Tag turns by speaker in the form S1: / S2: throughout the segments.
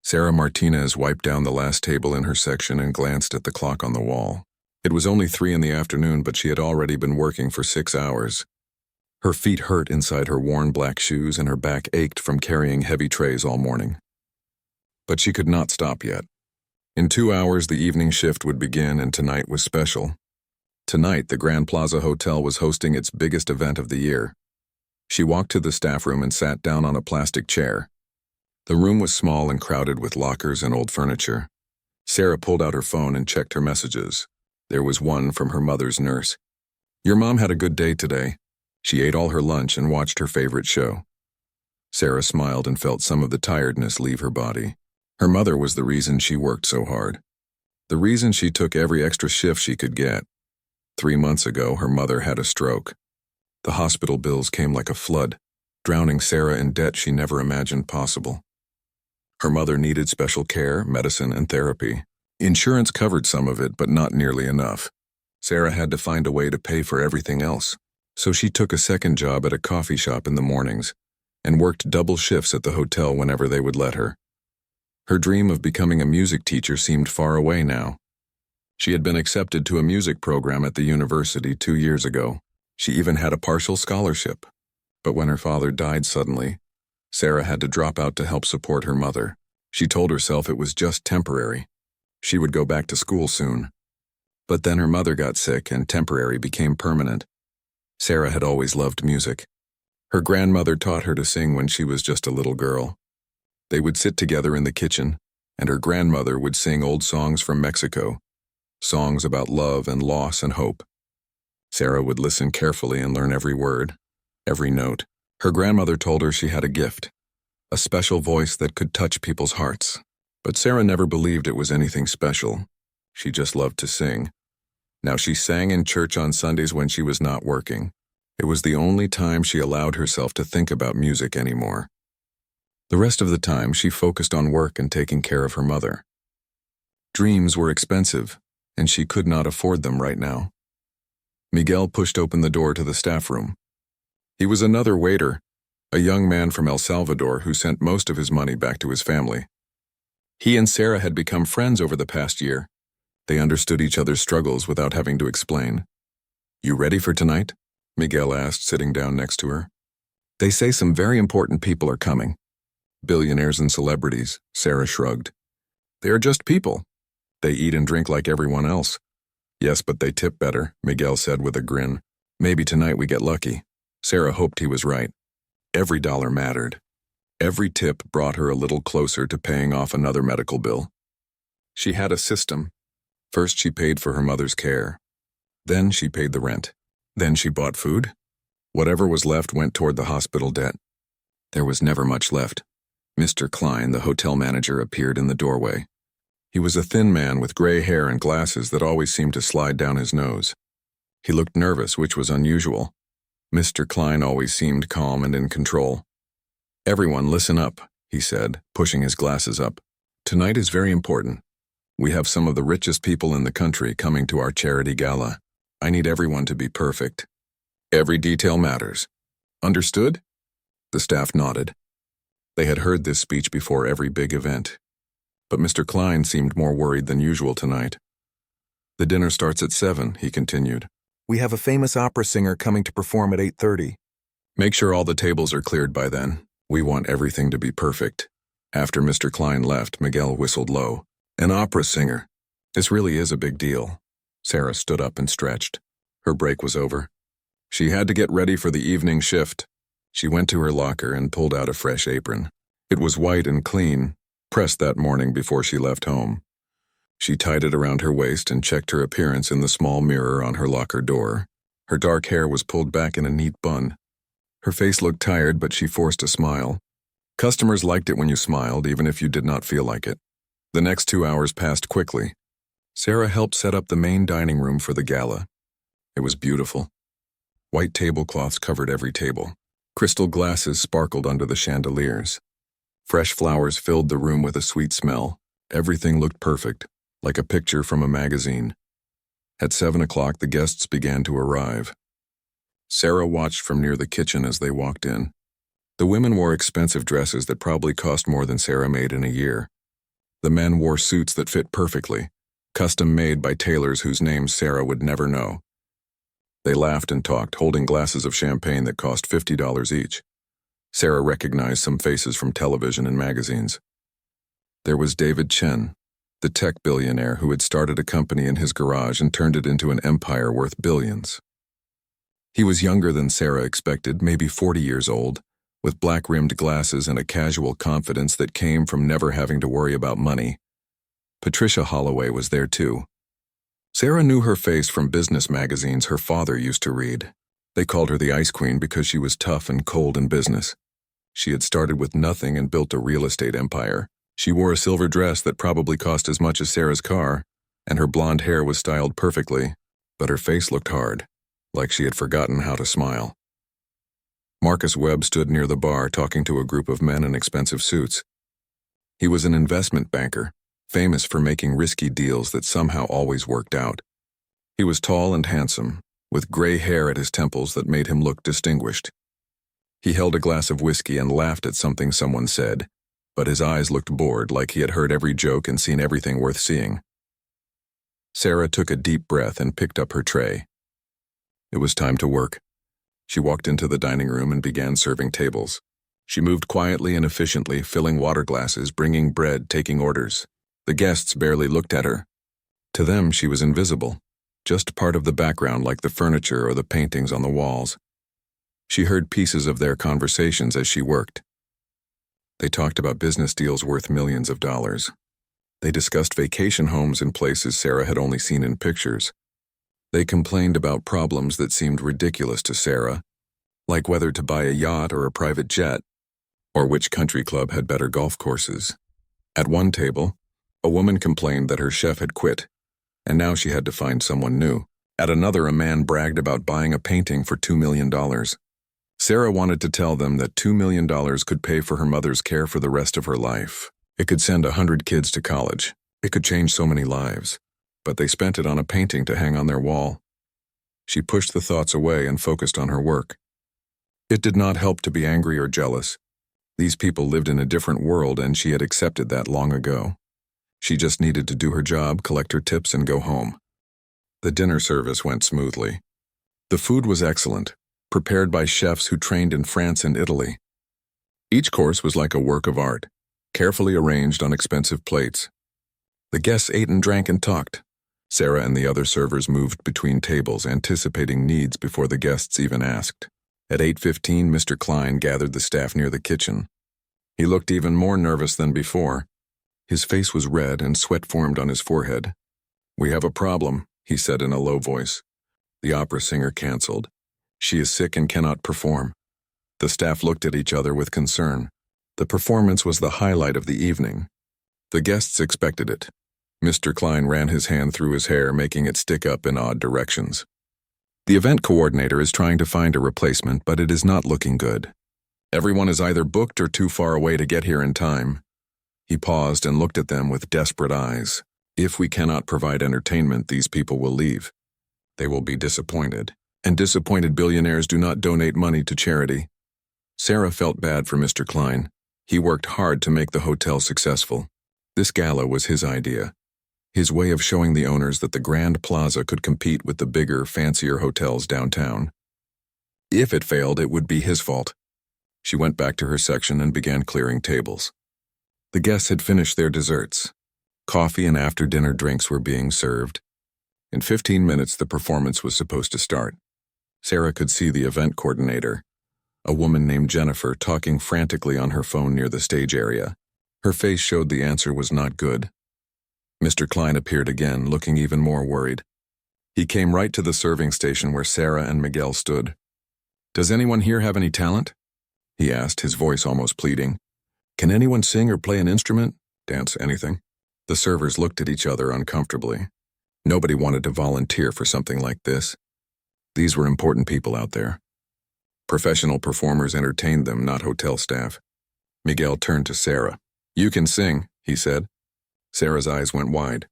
S1: Sarah Martinez wiped down the last table in her section and glanced at the clock on the wall. It was only 3 in the afternoon, but she had already been working for 6 hours. Her feet hurt inside her worn black shoes and her back ached from carrying heavy trays all morning. But she could not stop yet. In 2 hours, the evening shift would begin, and tonight was special. Tonight, the Grand Plaza Hotel was hosting its biggest event of the year. She walked to the staff room and sat down on a plastic chair. The room was small and crowded with lockers and old furniture. Sarah pulled out her phone and checked her messages. There was one from her mother's nurse. "Your mom had a good day today. She ate all her lunch and watched her favorite show." Sarah smiled and felt some of the tiredness leave her body. Her mother was the reason she worked so hard. The reason she took every extra shift she could get. 3 months ago, her mother had a stroke. The hospital bills came like a flood, drowning Sarah in debt she never imagined possible. Her mother needed special care, medicine, and therapy. Insurance covered some of it, but not nearly enough. Sarah had to find a way to pay for everything else, so she took a second job at a coffee shop in the mornings and worked double shifts at the hotel whenever they would let her. Her dream of becoming a music teacher seemed far away now. She had been accepted to a music program at the university 2 years ago. She even had a partial scholarship. But when her father died suddenly, Sarah had to drop out to help support her mother. She told herself it was just temporary. She would go back to school soon. But then her mother got sick and temporary became permanent. Sarah had always loved music. Her grandmother taught her to sing when she was just a little girl. They would sit together in the kitchen, and her grandmother would sing old songs from Mexico, songs about love and loss and hope. Sarah would listen carefully and learn every word, every note. Her grandmother told her she had a gift, a special voice that could touch people's hearts. But Sarah never believed it was anything special. She just loved to sing. Now she sang in church on Sundays when she was not working. It was the only time she allowed herself to think about music anymore. The rest of the time, she focused on work and taking care of her mother. Dreams were expensive, and she could not afford them right now. Miguel pushed open the door to the staff room. He was another waiter, a young man from El Salvador who sent most of his money back to his family. He and Sarah had become friends over the past year. They understood each other's struggles without having to explain. "You ready for tonight?" Miguel asked, sitting down next to her. "They say some very important people are coming." "Billionaires and celebrities," Sarah shrugged. "They are just people. They eat and drink like everyone else." "Yes, but they tip better," Miguel said with a grin. "Maybe tonight we get lucky." Sarah hoped he was right. Every dollar mattered. Every tip brought her a little closer to paying off another medical bill. She had a system. First she paid for her mother's care. Then she paid the rent. Then she bought food. Whatever was left went toward the hospital debt. There was never much left. Mr. Klein, the hotel manager, appeared in the doorway. He was a thin man with gray hair and glasses that always seemed to slide down his nose. He looked nervous, which was unusual. Mr. Klein always seemed calm and in control. "Everyone, listen up," he said, pushing his glasses up. "Tonight is very important. We have some of the richest people in the country coming to our charity gala. I need everyone to be perfect. Every detail matters. Understood?" The staff nodded. They had heard this speech before every big event. But Mr. Klein seemed more worried than usual tonight. "The dinner starts at 7, he continued. "We have a famous opera singer coming to perform at 8:30. Make sure all the tables are cleared by then. We want everything to be perfect." After Mr. Klein left, Miguel whistled low. "An opera singer. This really is a big deal." Sarah stood up and stretched. Her break was over. She had to get ready for the evening shift. She went to her locker and pulled out a fresh apron. It was white and clean, pressed that morning before she left home. She tied it around her waist and checked her appearance in the small mirror on her locker door. Her dark hair was pulled back in a neat bun. Her face looked tired, but she forced a smile. Customers liked it when you smiled, even if you did not feel like it. The next 2 hours passed quickly. Sarah helped set up the main dining room for the gala. It was beautiful. White tablecloths covered every table. Crystal glasses sparkled under the chandeliers. Fresh flowers filled the room with a sweet smell. Everything looked perfect, like a picture from a magazine. At 7 o'clock, the guests began to arrive. Sarah watched from near the kitchen as they walked in. The women wore expensive dresses that probably cost more than Sarah made in a year. The men wore suits that fit perfectly, custom made by tailors whose names Sarah would never know. They laughed and talked, holding glasses of champagne that cost $50 each. Sarah recognized some faces from television and magazines. There was David Chen, the tech billionaire who had started a company in his garage and turned it into an empire worth billions. He was younger than Sarah expected, maybe 40 years old, with black-rimmed glasses and a casual confidence that came from never having to worry about money. Patricia Holloway was there too. Sarah knew her face from business magazines her father used to read. They called her the Ice Queen because she was tough and cold in business. She had started with nothing and built a real estate empire. She wore a silver dress that probably cost as much as Sarah's car, and her blonde hair was styled perfectly, but her face looked hard, like she had forgotten how to smile. Marcus Webb stood near the bar talking to a group of men in expensive suits. He was an investment banker, famous for making risky deals that somehow always worked out. He was tall and handsome, with gray hair at his temples that made him look distinguished. He held a glass of whiskey and laughed at something someone said, but his eyes looked bored, like he had heard every joke and seen everything worth seeing. Sarah took a deep breath and picked up her tray. It was time to work. She walked into the dining room and began serving tables. She moved quietly and efficiently, filling water glasses, bringing bread, taking orders. The guests barely looked at her. To them, she was invisible, just part of the background like the furniture or the paintings on the walls. She heard pieces of their conversations as she worked. They talked about business deals worth millions of dollars. They discussed vacation homes in places Sarah had only seen in pictures. They complained about problems that seemed ridiculous to Sarah, like whether to buy a yacht or a private jet, or which country club had better golf courses. At one table, a woman complained that her chef had quit, and now she had to find someone new. At another, a man bragged about buying a painting for $2 million. Sarah wanted to tell them that $2 million could pay for her mother's care for the rest of her life. It could send 100 kids to college. It could change so many lives. But they spent it on a painting to hang on their wall. She pushed the thoughts away and focused on her work. It did not help to be angry or jealous. These people lived in a different world, and she had accepted that long ago. She just needed to do her job, collect her tips, and go home. The dinner service went smoothly. The food was excellent, prepared by chefs who trained in France and Italy. Each course was like a work of art, carefully arranged on expensive plates. The guests ate and drank and talked. Sarah and the other servers moved between tables, anticipating needs before the guests even asked. At 8:15, Mr. Klein gathered the staff near the kitchen. He looked even more nervous than before. His face was red and sweat formed on his forehead. "We have a problem," he said in a low voice. "The opera singer canceled. She is sick and cannot perform." The staff looked at each other with concern. The performance was the highlight of the evening. The guests expected it. Mr. Klein ran his hand through his hair, making it stick up in odd directions. "The event coordinator is trying to find a replacement, but it is not looking good. Everyone is either booked or too far away to get here in time." He paused and looked at them with desperate eyes. "If we cannot provide entertainment, these people will leave. They will be disappointed, and disappointed billionaires do not donate money to charity." Sarah felt bad for Mr. Klein. He worked hard to make the hotel successful. This gala was his idea. His way of showing the owners that the Grand Plaza could compete with the bigger, fancier hotels downtown. If it failed, it would be his fault. She went back to her section and began clearing tables. The guests had finished their desserts. Coffee and after-dinner drinks were being served. In 15 minutes, the performance was supposed to start. Sarah could see the event coordinator, a woman named Jennifer, talking frantically on her phone near the stage area. Her face showed the answer was not good. Mr. Klein appeared again, looking even more worried. He came right to the serving station where Sarah and Miguel stood. "Does anyone here have any talent?" he asked, his voice almost pleading. "Can anyone sing or play an instrument? Dance, anything?" The servers looked at each other uncomfortably. Nobody wanted to volunteer for something like this. These were important people out there. Professional performers entertained them, not hotel staff. Miguel turned to Sarah. "You can sing," he said. Sarah's eyes went wide.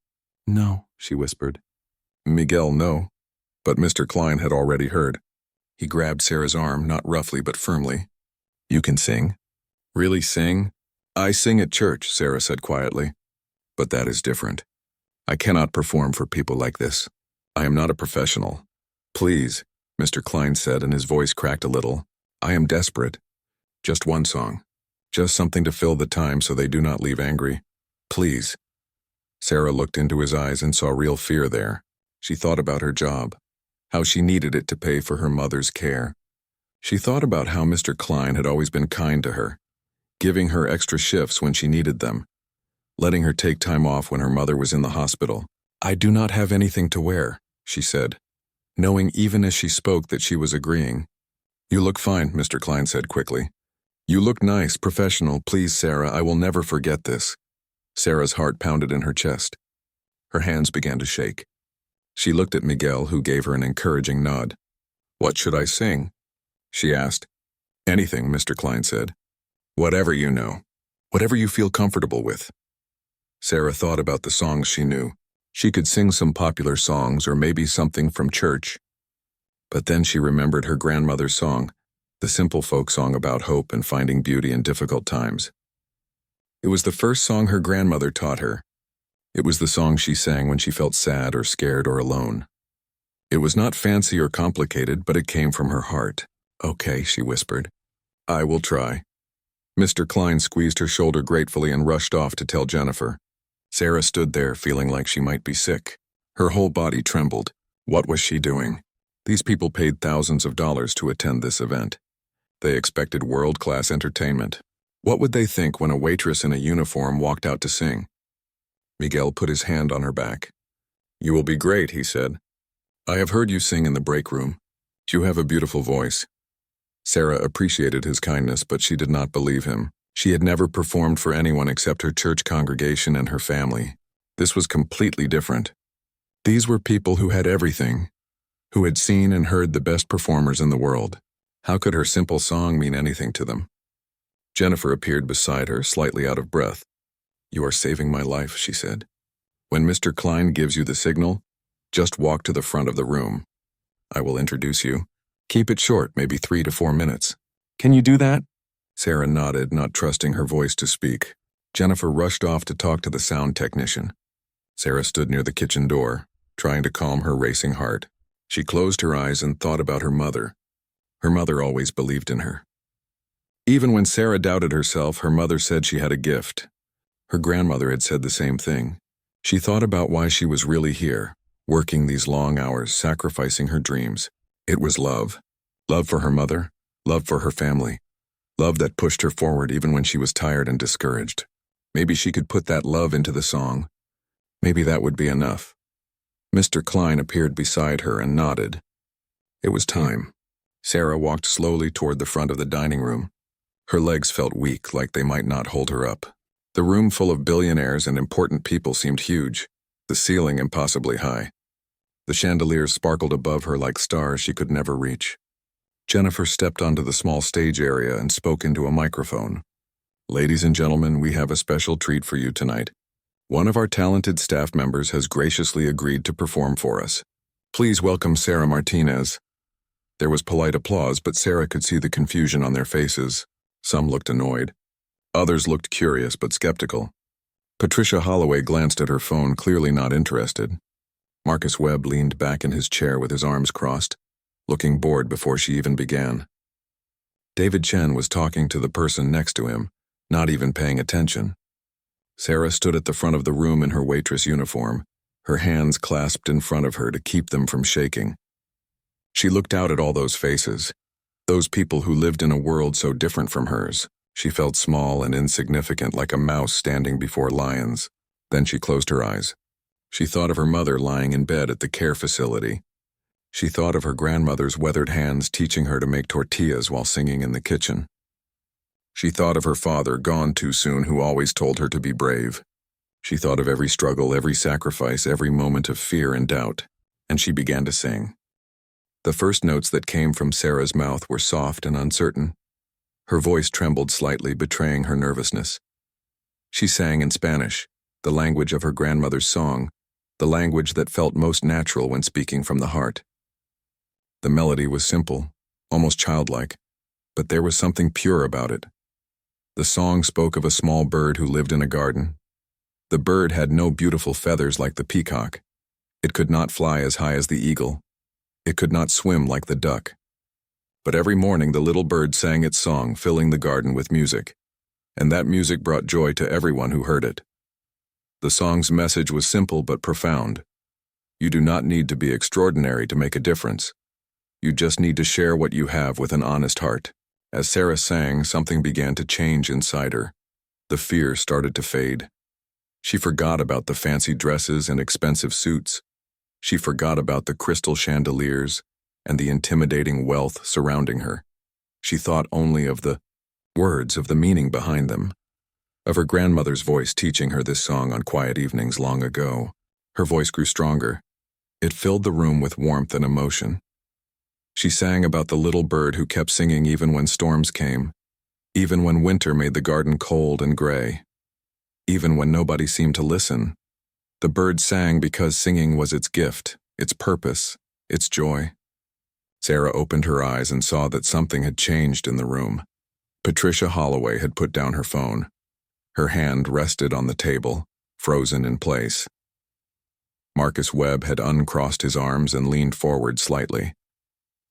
S1: "No," she whispered. Miguel, no. But Mr. Klein had already heard. He grabbed Sarah's arm, not roughly but firmly. "You can sing?" "Really sing?" "I sing at church," Sarah said quietly. But that is different. I cannot perform for people like this. I am not a professional. Please, Mr. Klein said, and his voice cracked a little. I am desperate. Just one song. Just something to fill the time so they do not leave angry. Please. Sarah looked into his eyes and saw real fear there. She thought about her job, how she needed it to pay for her mother's care. She thought about how Mr. Klein had always been kind to her, giving her extra shifts when she needed them, letting her take time off when her mother was in the hospital. I do not have anything to wear, she said, knowing even as she spoke that she was agreeing. You look fine, Mr. Klein said quickly. You look nice, professional. Please, Sarah, I will never forget this. Sarah's heart pounded in her chest. Her hands began to shake. She looked at Miguel, who gave her an encouraging nod. What should I sing? She asked. Anything, Mr. Klein said. Whatever you know. Whatever you feel comfortable with. Sarah thought about the songs she knew. She could sing some popular songs or maybe something from church. But then she remembered her grandmother's song, the simple folk song about hope and finding beauty in difficult times. It was the first song her grandmother taught her. It was the song she sang when she felt sad or scared or alone. It was not fancy or complicated, but it came from her heart. Okay, she whispered. I will try. Mr. Klein squeezed her shoulder gratefully and rushed off to tell Jennifer. Sarah stood there feeling like she might be sick. Her whole body trembled. What was she doing? These people paid thousands of dollars to attend this event. They expected world-class entertainment. What would they think when a waitress in a uniform walked out to sing? Miguel put his hand on her back. You will be great, he said. I have heard you sing in the break room. You have a beautiful voice. Sarah appreciated his kindness, but she did not believe him. She had never performed for anyone except her church congregation and her family. This was completely different. These were people who had everything, who had seen and heard the best performers in the world. How could her simple song mean anything to them? Jennifer appeared beside her, slightly out of breath. You are saving my life, she said. When Mr. Klein gives you the signal, just walk to the front of the room. I will introduce you. Keep it short, maybe 3 to 4 minutes. Can you do that? Sarah nodded, not trusting her voice to speak. Jennifer rushed off to talk to the sound technician. Sarah stood near the kitchen door, trying to calm her racing heart. She closed her eyes and thought about her mother. Her mother always believed in her. Even when Sarah doubted herself, her mother said she had a gift. Her grandmother had said the same thing. She thought about why she was really here, working these long hours, sacrificing her dreams. It was love. Love for her mother, love for her family. Love that pushed her forward even when she was tired and discouraged. Maybe she could put that love into the song. Maybe that would be enough. Mr. Klein appeared beside her and nodded. It was time. Sarah walked slowly toward the front of the dining room. Her legs felt weak, like they might not hold her up. The room full of billionaires and important people seemed huge, the ceiling impossibly high. The chandeliers sparkled above her like stars she could never reach. Jennifer stepped onto the small stage area and spoke into a microphone. Ladies and gentlemen, we have a special treat for you tonight. One of our talented staff members has graciously agreed to perform for us. Please welcome Sarah Martinez. There was polite applause, but Sarah could see the confusion on their faces. Some looked annoyed. Others looked curious but skeptical. Patricia Holloway glanced at her phone, clearly not interested. Marcus Webb leaned back in his chair with his arms crossed, looking bored before she even began. David Chen was talking to the person next to him, not even paying attention. Sarah stood at the front of the room in her waitress uniform, her hands clasped in front of her to keep them from shaking. She looked out at all those faces, those people who lived in a world so different from hers. She felt small and insignificant, like a mouse standing before lions. Then she closed her eyes. She thought of her mother lying in bed at the care facility. She thought of her grandmother's weathered hands teaching her to make tortillas while singing in the kitchen. She thought of her father, gone too soon, who always told her to be brave. She thought of every struggle, every sacrifice, every moment of fear and doubt, and she began to sing. The first notes that came from Sarah's mouth were soft and uncertain. Her voice trembled slightly, betraying her nervousness. She sang in Spanish, the language of her grandmother's song, the language that felt most natural when speaking from the heart. The melody was simple, almost childlike, but there was something pure about it. The song spoke of a small bird who lived in a garden. The bird had no beautiful feathers like the peacock. It could not fly as high as the eagle. It could not swim like the duck. But every morning the little bird sang its song, filling the garden with music. And that music brought joy to everyone who heard it. The song's message was simple but profound. You do not need to be extraordinary to make a difference. You just need to share what you have with an honest heart. As Sarah sang, something began to change inside her. The fear started to fade. She forgot about the fancy dresses and expensive suits. She forgot about the crystal chandeliers and the intimidating wealth surrounding her. She thought only of the words, of the meaning behind them, of her grandmother's voice teaching her this song on quiet evenings long ago. Her voice grew stronger. It filled the room with warmth and emotion. She sang about the little bird who kept singing even when storms came, even when winter made the garden cold and gray, even when nobody seemed to listen. The bird sang because singing was its gift, its purpose, its joy. Sarah opened her eyes and saw that something had changed in the room. Patricia Holloway had put down her phone. Her hand rested on the table, frozen in place. Marcus Webb had uncrossed his arms and leaned forward slightly.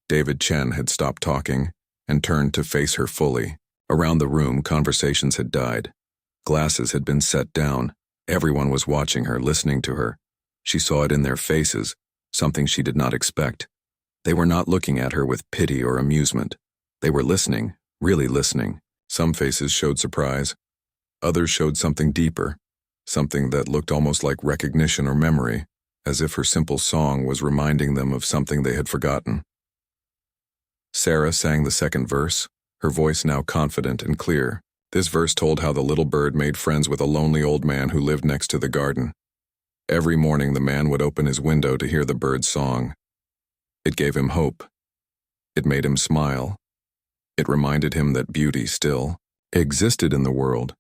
S1: David Chen had stopped talking and turned to face her fully. Around the room, conversations had died. Glasses had been set down. Everyone was watching her, listening to her. She saw it in their faces, something she did not expect. They were not looking at her with pity or amusement. They were listening, really listening. Some faces showed surprise. Others showed something deeper, something that looked almost like recognition or memory, as if her simple song was reminding them of something they had forgotten. Sarah sang the second verse, her voice now confident and clear. This verse told how the little bird made friends with a lonely old man who lived next to the garden. Every morning the man would open his window to hear the bird's song. It gave him hope. It made him smile. It reminded him that beauty still existed in the world,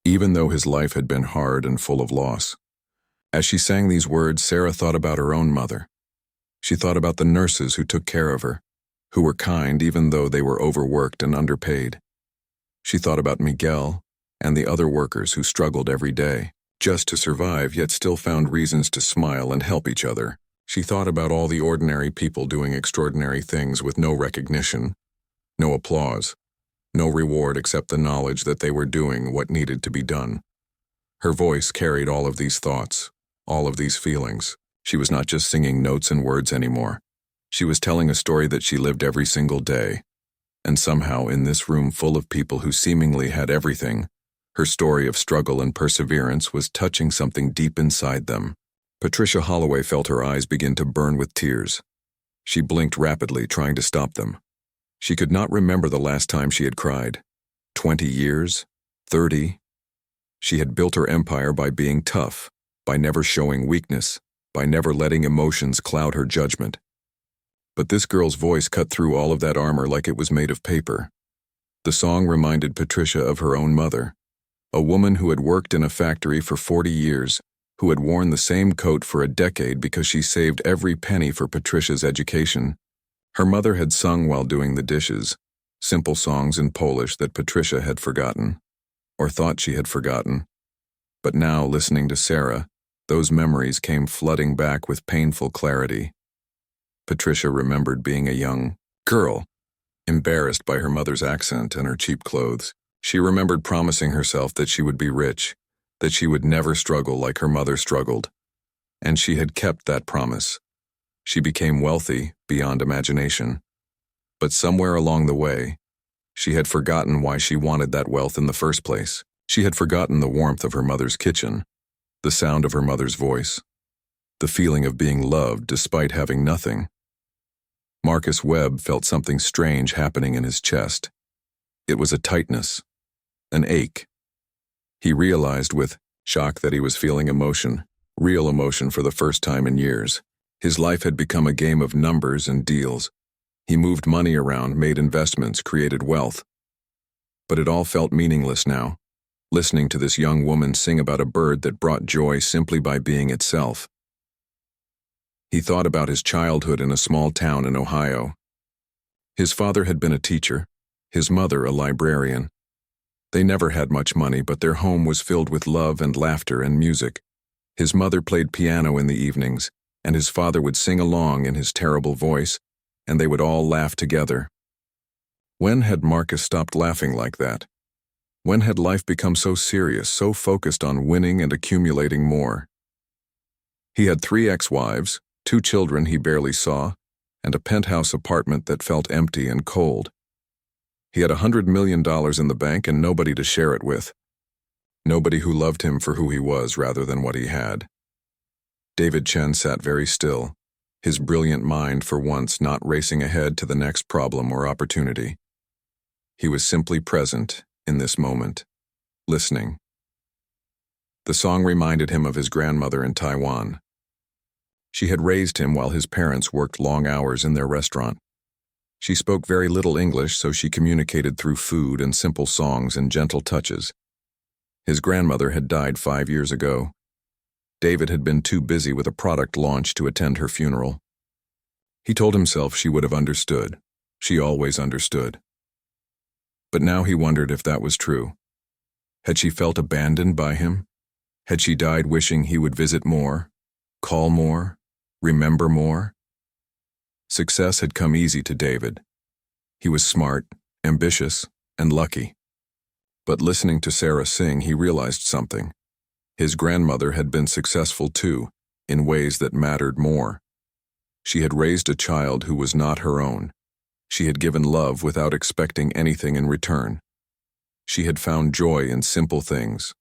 S1: even though his life had been hard and full of loss. As she sang these words, Sarah thought about her own mother. She thought about the nurses who took care of her, who were kind even though they were overworked and underpaid. She thought about Miguel and the other workers who struggled every day, just to survive, yet still found reasons to smile and help each other. She thought about all the ordinary people doing extraordinary things with no recognition, no applause, no reward except the knowledge that they were doing what needed to be done. Her voice carried all of these thoughts, all of these feelings. She was not just singing notes and words anymore. She was telling a story that she lived every single day. And somehow, in this room full of people who seemingly had everything, her story of struggle and perseverance was touching something deep inside them. Patricia Holloway felt her eyes begin to burn with tears. She blinked rapidly, trying to stop them. She could not remember the last time she had cried. 20 years? 30? She had built her empire by being tough, by never showing weakness, by never letting emotions cloud her judgment. But this girl's voice cut through all of that armor like it was made of paper. The song reminded Patricia of her own mother, a woman who had worked in a factory for 40 years, who had worn the same coat for a decade because she saved every penny for Patricia's education. Her mother had sung while doing the dishes, simple songs in Polish that Patricia had forgotten, or thought she had forgotten. But now, listening to Sarah, those memories came flooding back with painful clarity. Patricia remembered being a young girl, embarrassed by her mother's accent and her cheap clothes. She remembered promising herself that she would be rich, that she would never struggle like her mother struggled. And she had kept that promise. She became wealthy beyond imagination. But somewhere along the way, she had forgotten why she wanted that wealth in the first place. She had forgotten the warmth of her mother's kitchen, the sound of her mother's voice, the feeling of being loved despite having nothing. Marcus Webb felt something strange happening in his chest. It was a tightness, an ache. He realized with shock that he was feeling emotion, real emotion for the first time in years. His life had become a game of numbers and deals. He moved money around, made investments, created wealth. But it all felt meaningless now, listening to this young woman sing about a bird that brought joy simply by being itself. He thought about his childhood in a small town in Ohio. His father had been a teacher, his mother a librarian. They never had much money, but their home was filled with love and laughter and music. His mother played piano in the evenings, and his father would sing along in his terrible voice, and they would all laugh together. When had Marcus stopped laughing like that? When had life become so serious, so focused on winning and accumulating more? He had 3 ex-wives, 2 children he barely saw, and a penthouse apartment that felt empty and cold. He had $100 million in the bank and nobody to share it with. Nobody who loved him for who he was rather than what he had. David Chen sat very still, his brilliant mind for once not racing ahead to the next problem or opportunity. He was simply present in this moment, listening. The song reminded him of his grandmother in Taiwan. She had raised him while his parents worked long hours in their restaurant. She spoke very little English, so she communicated through food and simple songs and gentle touches. His grandmother had died 5 years ago. David had been too busy with a product launch to attend her funeral. He told himself she would have understood. She always understood. But now he wondered if that was true. Had she felt abandoned by him? Had she died wishing he would visit more, call more, remember more? Success had come easy to David. He was smart, ambitious, and lucky. But listening to Sarah sing, he realized something. His grandmother had been successful too, in ways that mattered more. She had raised a child who was not her own. She had given love without expecting anything in return. She had found joy in simple things.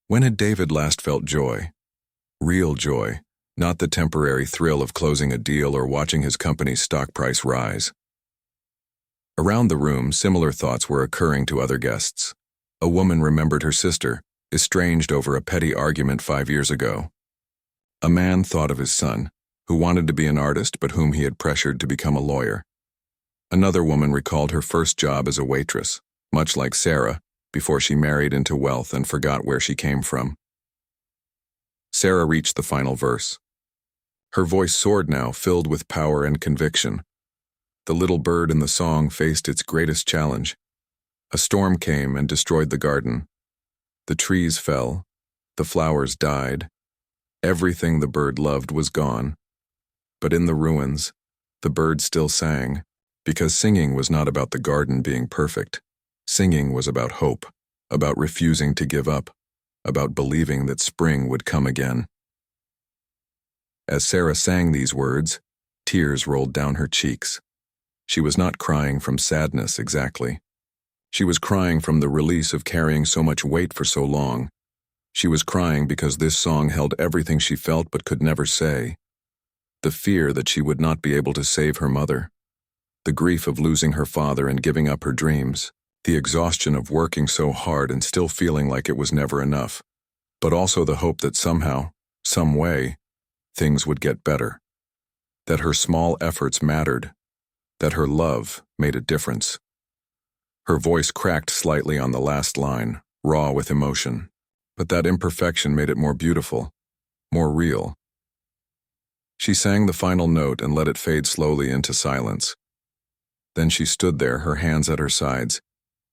S1: When had David last felt joy? Real joy, not the temporary thrill of closing a deal or watching his company's stock price rise. Around the room, similar thoughts were occurring to other guests. A woman remembered her sister, estranged over a petty argument 5 years ago. A man thought of his son, who wanted to be an artist but whom he had pressured to become a lawyer. Another woman recalled her first job as a waitress, much like Sarah, before she married into wealth and forgot where she came from. Sarah reached the final verse. Her voice soared now, filled with power and conviction. The little bird in the song faced its greatest challenge. A storm came and destroyed the garden. The trees fell, the flowers died. Everything the bird loved was gone. But in the ruins, the bird still sang, because singing was not about the garden being perfect. Singing was about hope, about refusing to give up, about believing that spring would come again. As Sarah sang these words, tears rolled down her cheeks. She was not crying from sadness exactly. She was crying from the release of carrying so much weight for so long. She was crying because this song held everything she felt but could never say. The fear that she would not be able to save her mother. The grief of losing her father and giving up her dreams. The exhaustion of working so hard and still feeling like it was never enough. But also the hope that somehow, some way, things would get better. That her small efforts mattered. That her love made a difference. Her voice cracked slightly on the last line, raw with emotion. But that imperfection made it more beautiful, more real. She sang the final note and let it fade slowly into silence. Then she stood there, her hands at her sides,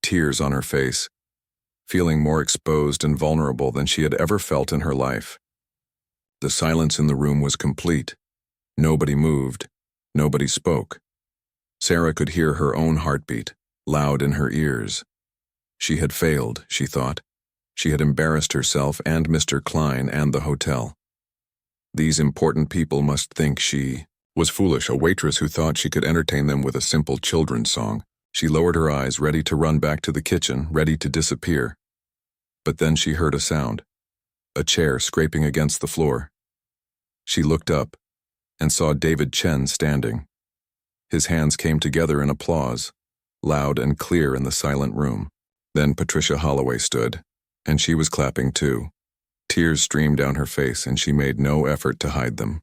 S1: tears on her face, feeling more exposed and vulnerable than she had ever felt in her life. The silence in the room was complete. Nobody moved. Nobody spoke. Sarah could hear her own heartbeat, loud in her ears. She had failed, she thought. She had embarrassed herself and Mr. Klein and the hotel. These important people must think she was foolish, a waitress who thought she could entertain them with a simple children's song. She lowered her eyes, ready to run back to the kitchen, ready to disappear. But then she heard a sound, a chair scraping against the floor. She looked up and saw David Chen standing. His hands came together in applause, loud and clear in the silent room. Then Patricia Holloway stood, and she was clapping too. Tears streamed down her face, and she made no effort to hide them.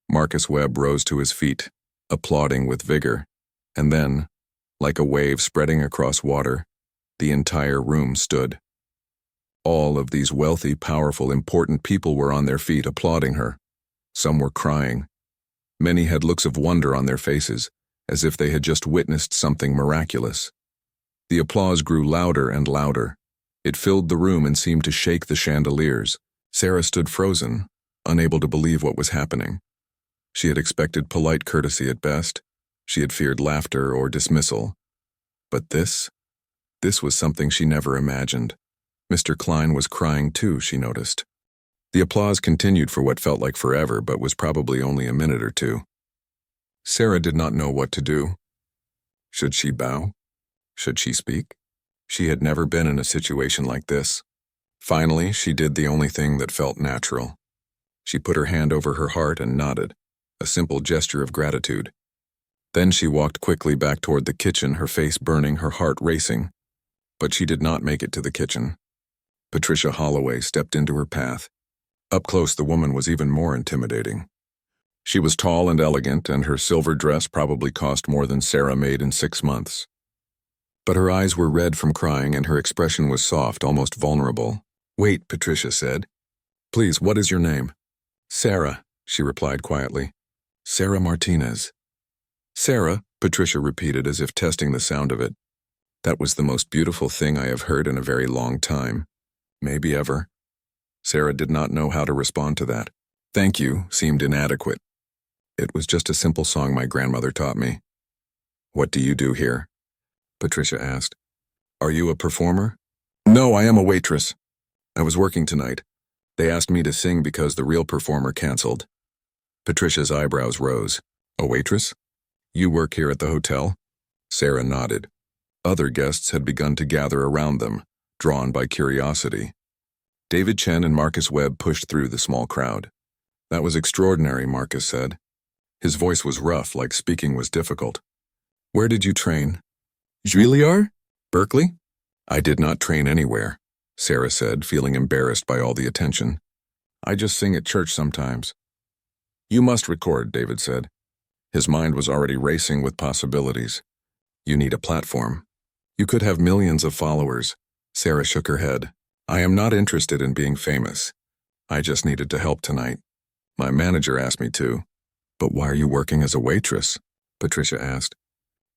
S1: Marcus Webb rose to his feet, applauding with vigor, and then, like a wave spreading across water, the entire room stood. All of these wealthy, powerful, important people were on their feet applauding her. Some were crying. Many had looks of wonder on their faces, as if they had just witnessed something miraculous. The applause grew louder and louder. It filled the room and seemed to shake the chandeliers. Sarah stood frozen, unable to believe what was happening. She had expected polite courtesy at best. She had feared laughter or dismissal. But this was something she never imagined. Mr. Klein was crying too, she noticed. The applause continued for what felt like forever, but was probably only a minute or two. Sarah did not know what to do. Should she bow? Should she speak? She had never been in a situation like this. Finally, she did the only thing that felt natural. She put her hand over her heart and nodded, a simple gesture of gratitude. Then she walked quickly back toward the kitchen, her face burning, her heart racing. But she did not make it to the kitchen. Patricia Holloway stepped into her path. Up close, the woman was even more intimidating. She was tall and elegant, and her silver dress probably cost more than Sarah made in 6 months. But her eyes were red from crying, and her expression was soft, almost vulnerable. "Wait," Patricia said. "Please, what is your name?" "Sarah," she replied quietly. "Sarah Martinez." "Sarah," Patricia repeated as if testing the sound of it. "That was the most beautiful thing I have heard in a very long time. Maybe ever." Sarah did not know how to respond to that. "Thank you" seemed inadequate. "It was just a simple song my grandmother taught me." "What do you do here?" Patricia asked. "Are you a performer?" "No, I am a waitress. I was working tonight. They asked me to sing because the real performer canceled." Patricia's eyebrows rose. "A waitress? You work here at the hotel?" Sarah nodded. Other guests had begun to gather around them, drawn by curiosity. David Chen and Marcus Webb pushed through the small crowd. "That was extraordinary," Marcus said. His voice was rough, like speaking was difficult. "Where did you train?" "Juilliard? Berkeley?" "I did not train anywhere," Sarah said, feeling embarrassed by all the attention. "I just sing at church sometimes." "You must record," David said. His mind was already racing with possibilities. "You need a platform. You could have millions of followers." Sarah shook her head. "I am not interested in being famous. I just needed to help tonight. My manager asked me to." "But why are you working as a waitress?" Patricia asked.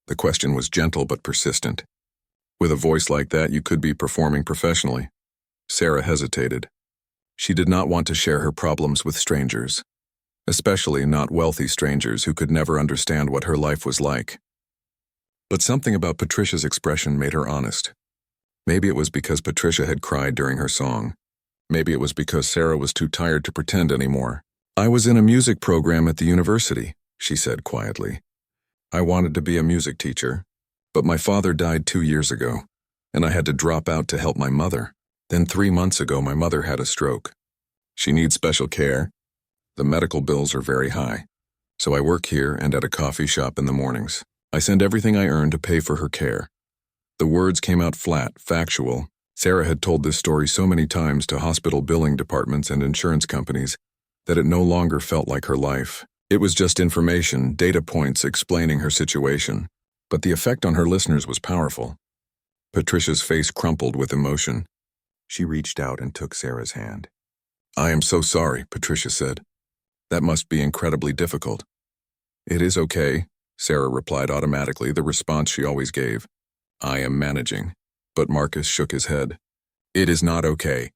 S1: The question was gentle but persistent. "With a voice like that, you could be performing professionally." Sarah hesitated. She did not want to share her problems with strangers, especially not wealthy strangers who could never understand what her life was like. But something about Patricia's expression made her honest. Maybe it was because Patricia had cried during her song. Maybe it was because Sarah was too tired to pretend anymore. "I was in a music program at the university," she said quietly. "I wanted to be a music teacher, but my father died 2 years ago, and I had to drop out to help my mother. Then 3 months ago, my mother had a stroke. She needs special care. The medical bills are very high, so I work here and at a coffee shop in the mornings. I send everything I earn to pay for her care." The words came out flat, factual. Sarah had told this story so many times to hospital billing departments and insurance companies that it no longer felt like her life. It was just information, data points explaining her situation. But the effect on her listeners was powerful. Patricia's face crumpled with emotion. She reached out and took Sarah's hand. "I am so sorry," Patricia said. "That must be incredibly difficult." "It is okay," Sarah replied automatically, the response she always gave. "I am managing." But Marcus shook his head. "It is not okay.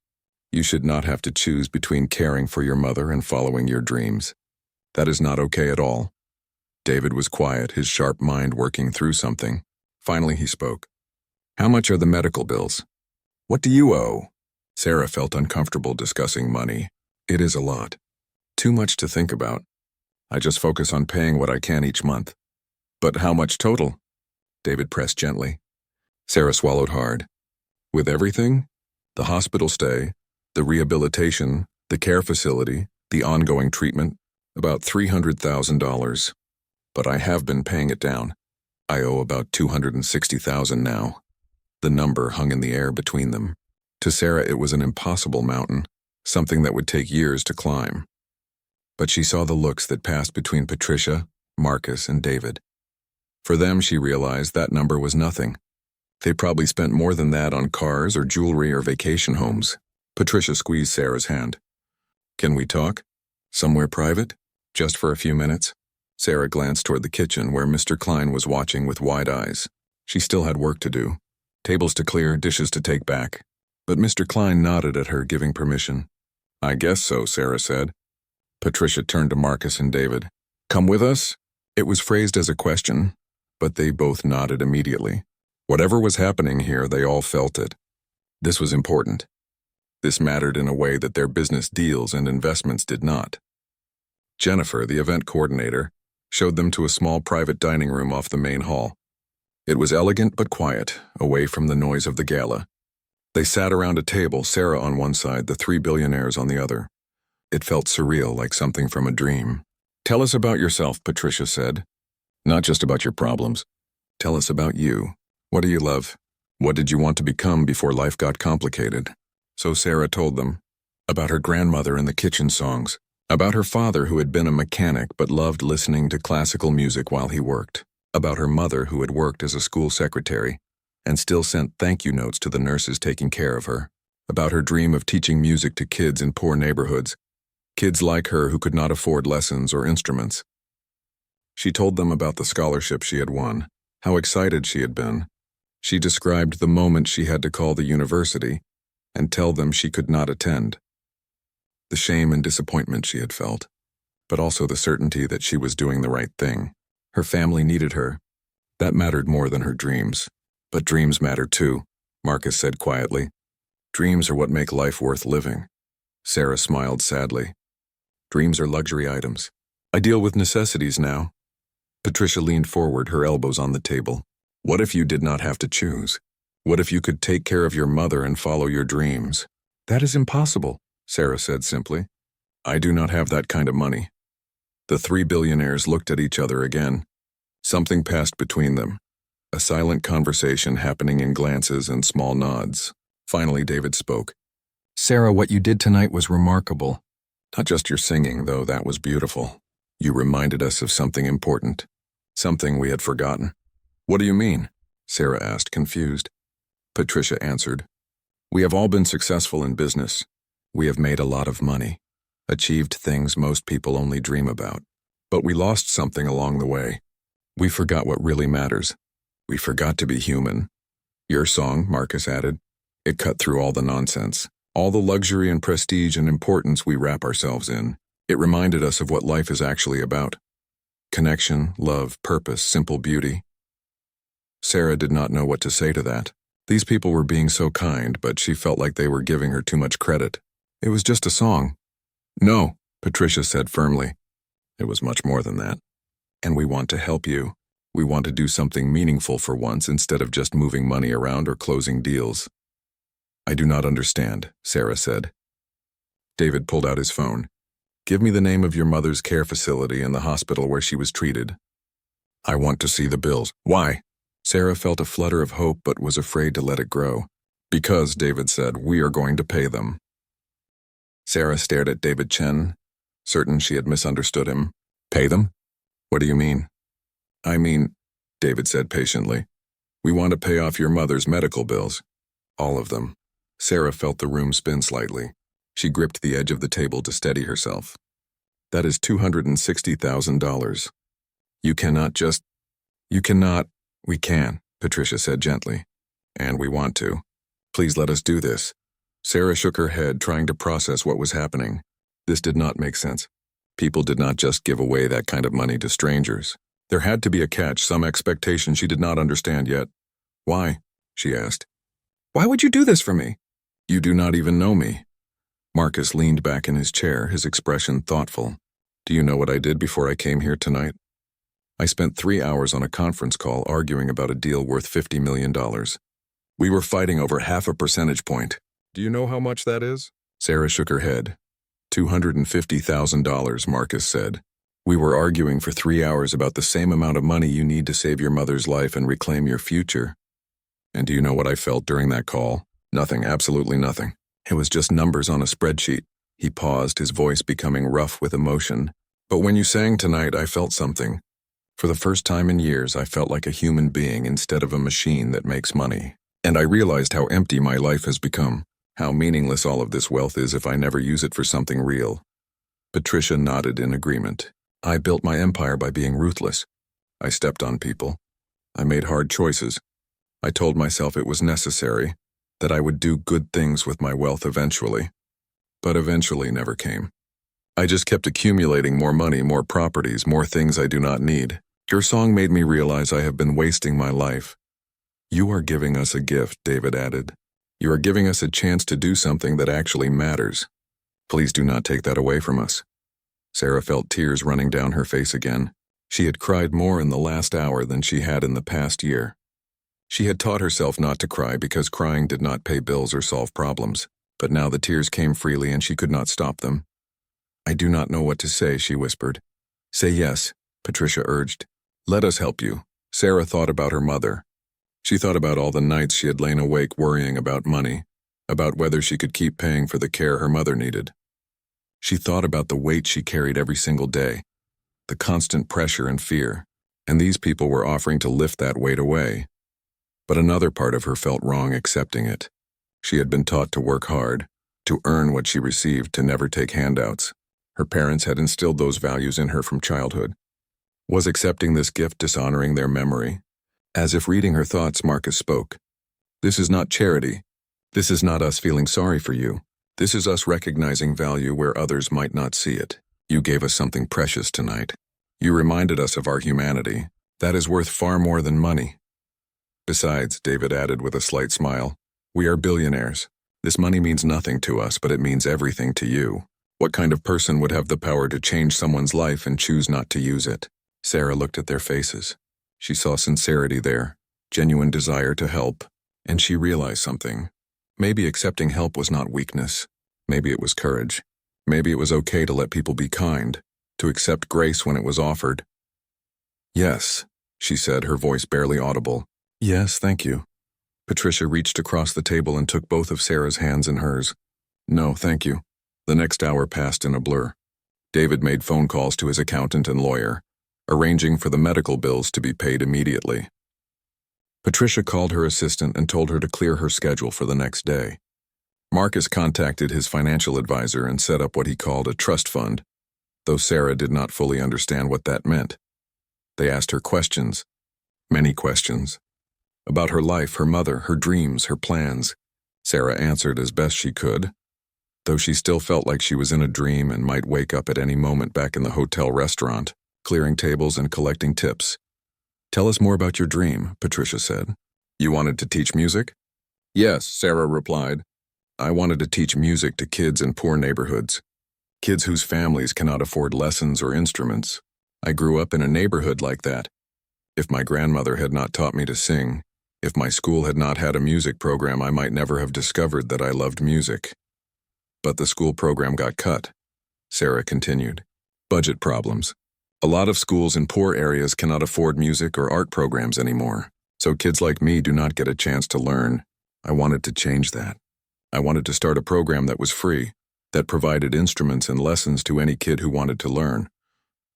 S1: You should not have to choose between caring for your mother and following your dreams. That is not okay at all." David was quiet, his sharp mind working through something. Finally he spoke. "How much are the medical bills?" "What do you owe?" Sarah felt uncomfortable discussing money. "It is a lot. Too much to think about. I just focus on paying what I can each month." "But how much total?" David pressed gently. Sarah swallowed hard. "With everything? The hospital stay, the rehabilitation, the care facility, the ongoing treatment, about $300,000. But I have been paying it down. I owe about $260,000 now." The number hung in the air between them. To Sarah, it was an impossible mountain, something that would take years to climb. But she saw the looks that passed between Patricia, Marcus, and David. For them, she realized that number was nothing. They probably spent more than that on cars or jewelry or vacation homes. Patricia squeezed Sarah's hand. "Can we talk? Somewhere private? Just for a few minutes?" Sarah glanced toward the kitchen where Mr. Klein was watching with wide eyes. She still had work to do. Tables to clear, dishes to take back. But Mr. Klein nodded at her, giving permission. I guess so, Sarah said. Patricia turned to Marcus and David. Come with us? It was phrased as a question, but they both nodded immediately. Whatever was happening here, they all felt it. This was important. This mattered in a way that their business deals and investments did not. Jennifer, the event coordinator, showed them to a small private dining room off the main hall. It was elegant but quiet, away from the noise of the gala. They sat around a table, Sarah on one side, the three billionaires on the other. It felt surreal, like something from a dream. Tell us about yourself, Patricia said. Not just about your problems. Tell us about you. What do you love? What did you want to become before life got complicated? So Sarah told them. About her grandmother and the kitchen songs. About her father who had been a mechanic but loved listening to classical music while he worked. About her mother who had worked as a school secretary and still sent thank you notes to the nurses taking care of her. About her dream of teaching music to kids in poor neighborhoods. Kids like her who could not afford lessons or instruments. She told them about the scholarship she had won, how excited she had been. She described the moment she had to call the university and tell them she could not attend. The shame and disappointment she had felt, but also the certainty that she was doing the right thing. Her family needed her. That mattered more than her dreams. But dreams matter too, Marcus said quietly. Dreams are what make life worth living. Sarah smiled sadly. Dreams are luxury items. I deal with necessities now. Patricia leaned forward, her elbows on the table. What if you did not have to choose? What if you could take care of your mother and follow your dreams? That is impossible, Sarah said simply. I do not have that kind of money. The three billionaires looked at each other again. Something passed between them. A silent conversation happening in glances and small nods. Finally, David spoke. Sarah, what you did tonight was remarkable. Not just your singing, though, that was beautiful. You reminded us of something important. Something we had forgotten. What do you mean? Sarah asked, confused. Patricia answered. We have all been successful in business. We have made a lot of money. Achieved things most people only dream about. But we lost something along the way. We forgot what really matters. We forgot to be human. Your song, Marcus added. It cut through all the nonsense. All the luxury and prestige and importance we wrap ourselves in. It reminded us of what life is actually about. Connection, love, purpose, simple beauty. Sarah did not know what to say to that. These people were being so kind, but she felt like they were giving her too much credit. It was just a song. No, Patricia said firmly. It was much more than that. And we want to help you. We want to do something meaningful for once instead of just moving money around or closing deals. I do not understand, Sarah said. David pulled out his phone. Give me the name of your mother's care facility and the hospital where she was treated. I want to see the bills. Why? Sarah felt a flutter of hope but was afraid to let it grow. Because, David said, we are going to pay them. Sarah stared at David Chen, certain she had misunderstood him. Pay them? What do you mean? I mean, David said patiently, we want to pay off your mother's medical bills. All of them. Sarah felt the room spin slightly. She gripped the edge of the table to steady herself. That is $260,000. You cannot just... You cannot... We can, Patricia said gently. And we want to. Please let us do this. Sarah shook her head, trying to process what was happening. This did not make sense. People did not just give away that kind of money to strangers. There had to be a catch, some expectation she did not understand yet. Why? She asked. Why would you do this for me? You do not even know me. Marcus leaned back in his chair, his expression thoughtful. Do you know what I did before I came here tonight? I spent 3 hours on a conference call arguing about a deal worth $50 million. We were fighting over half a percentage point. Do you know how much that is? Sarah shook her head. $250,000, Marcus said. We were arguing for 3 hours about the same amount of money you need to save your mother's life and reclaim your future. And do you know what I felt during that call? Nothing, absolutely nothing. It was just numbers on a spreadsheet. He paused, his voice becoming rough with emotion. But when you sang tonight, I felt something. For the first time in years, I felt like a human being instead of a machine that makes money. And I realized how empty my life has become, how meaningless all of this wealth is if I never use it for something real. Patricia nodded in agreement. I built my empire by being ruthless. I stepped on people. I made hard choices. I told myself it was necessary, that I would do good things with my wealth eventually. But eventually never came. I just kept accumulating more money, more properties, more things I do not need. Your song made me realize I have been wasting my life. You are giving us a gift, David added. You are giving us a chance to do something that actually matters. Please do not take that away from us. Sarah felt tears running down her face again. She had cried more in the last hour than she had in the past year. She had taught herself not to cry because crying did not pay bills or solve problems, but now the tears came freely and she could not stop them. I do not know what to say, she whispered. Say yes, Patricia urged. Let us help you. Sarah thought about her mother. She thought about all the nights she had lain awake worrying about money, about whether she could keep paying for the care her mother needed. She thought about the weight she carried every single day, the constant pressure and fear, and these people were offering to lift that weight away. But another part of her felt wrong accepting it. She had been taught to work hard, to earn what she received, to never take handouts. Her parents had instilled those values in her from childhood. Was accepting this gift dishonoring their memory? As if reading her thoughts, Marcus spoke. This is not charity. This is not us feeling sorry for you. This is us recognizing value where others might not see it. You gave us something precious tonight. You reminded us of our humanity. That is worth far more than money. Besides, David added with a slight smile, we are billionaires. This money means nothing to us, but it means everything to you. What kind of person would have the power to change someone's life and choose not to use it? Sarah looked at their faces. She saw sincerity there, genuine desire to help, and she realized something. Maybe accepting help was not weakness. Maybe it was courage. Maybe it was okay to let people be kind, to accept grace when it was offered. Yes, she said, her voice barely audible. Yes, thank you. Patricia reached across the table and took both of Sarah's hands in hers. No, thank you. The next hour passed in a blur. David made phone calls to his accountant and lawyer, arranging for the medical bills to be paid immediately. Patricia called her assistant and told her to clear her schedule for the next day. Marcus contacted his financial advisor and set up what he called a trust fund, though Sarah did not fully understand what that meant. They asked her questions, many questions, about her life, her mother, her dreams, her plans. Sarah answered as best she could, though she still felt like she was in a dream and might wake up at any moment back in the hotel restaurant, clearing tables and collecting tips. Tell us more about your dream, Patricia said. You wanted to teach music? Yes, Sarah replied. I wanted to teach music to kids in poor neighborhoods, kids whose families cannot afford lessons or instruments. I grew up in a neighborhood like that. If my grandmother had not taught me to sing, if my school had not had a music program, I might never have discovered that I loved music. But the school program got cut, Sarah continued. Budget problems. A lot of schools in poor areas cannot afford music or art programs anymore, so kids like me do not get a chance to learn. I wanted to change that. I wanted to start a program that was free, that provided instruments and lessons to any kid who wanted to learn.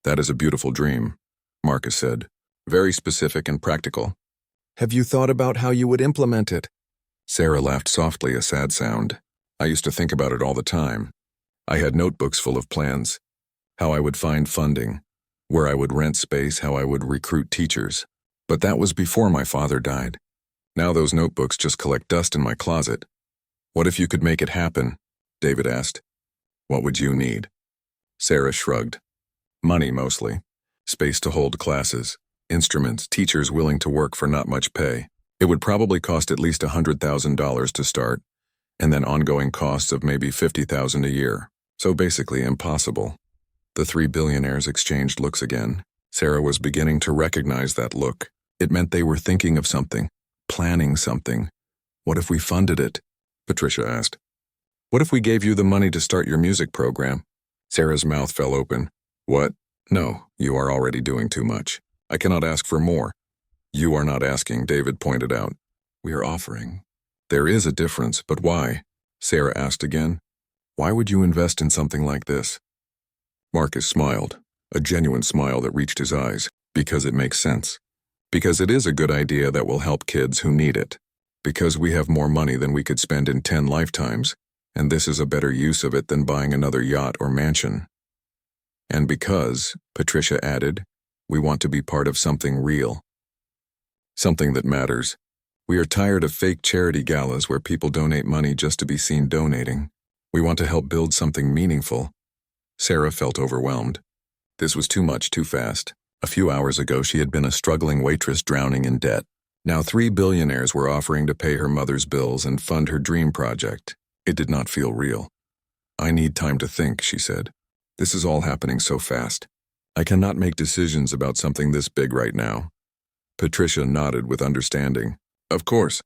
S1: That is a beautiful dream, Marcus said. Very specific and practical. Have you thought about how you would implement it? Sarah laughed softly, a sad sound. I used to think about it all the time. I had notebooks full of plans. How I would find funding, where I would rent space, how I would recruit teachers. But that was before my father died. Now those notebooks just collect dust in my closet. What if you could make it happen? David asked. What would you need? Sarah shrugged. Money, mostly. Space to hold classes. Instruments, teachers willing to work for not much pay. It would probably cost at least $100,000 to start, and then ongoing costs of maybe $50,000 a year. So basically impossible. The three billionaires exchanged looks again. Sarah was beginning to recognize that look. It meant they were thinking of something, planning something. What if we funded it? Patricia asked. What if we gave you the money to start your music program? Sarah's mouth fell open. What? No, you are already doing too much. I cannot ask for more. You are not asking, David pointed out. We are offering. There is a difference, but why? Sarah asked again. Why would you invest in something like this? Marcus smiled, a genuine smile that reached his eyes. Because it makes sense. Because it is a good idea that will help kids who need it. Because we have more money than we could spend in 10 lifetimes, and this is a better use of it than buying another yacht or mansion. And because, Patricia added, we want to be part of something real. Something that matters. We are tired of fake charity galas where people donate money just to be seen donating. We want to help build something meaningful. Sarah felt overwhelmed. This was too much too fast. A few hours ago, she had been a struggling waitress drowning in debt. Now 3 billionaires were offering to pay her mother's bills and fund her dream project. It did not feel real. I need time to think, she said. This is all happening so fast. I cannot make decisions about something this big right now. Patricia nodded with understanding. Of course.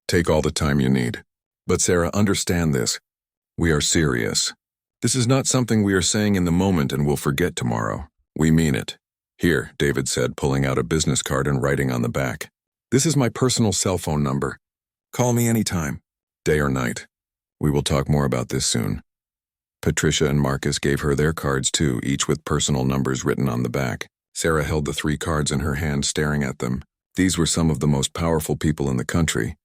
S1: Take all the time you need. But Sarah, understand this. We are serious. This is not something we are saying in the moment and will forget tomorrow. We mean it. Here, David said, pulling out a business card and writing on the back. This is my personal cell phone number. Call me anytime, day or night. We will talk more about this soon. Patricia and Marcus gave her their cards too, each with personal numbers written on the back. Sarah held the 3 cards in her hand, staring at them. These were some of the most powerful people in the country,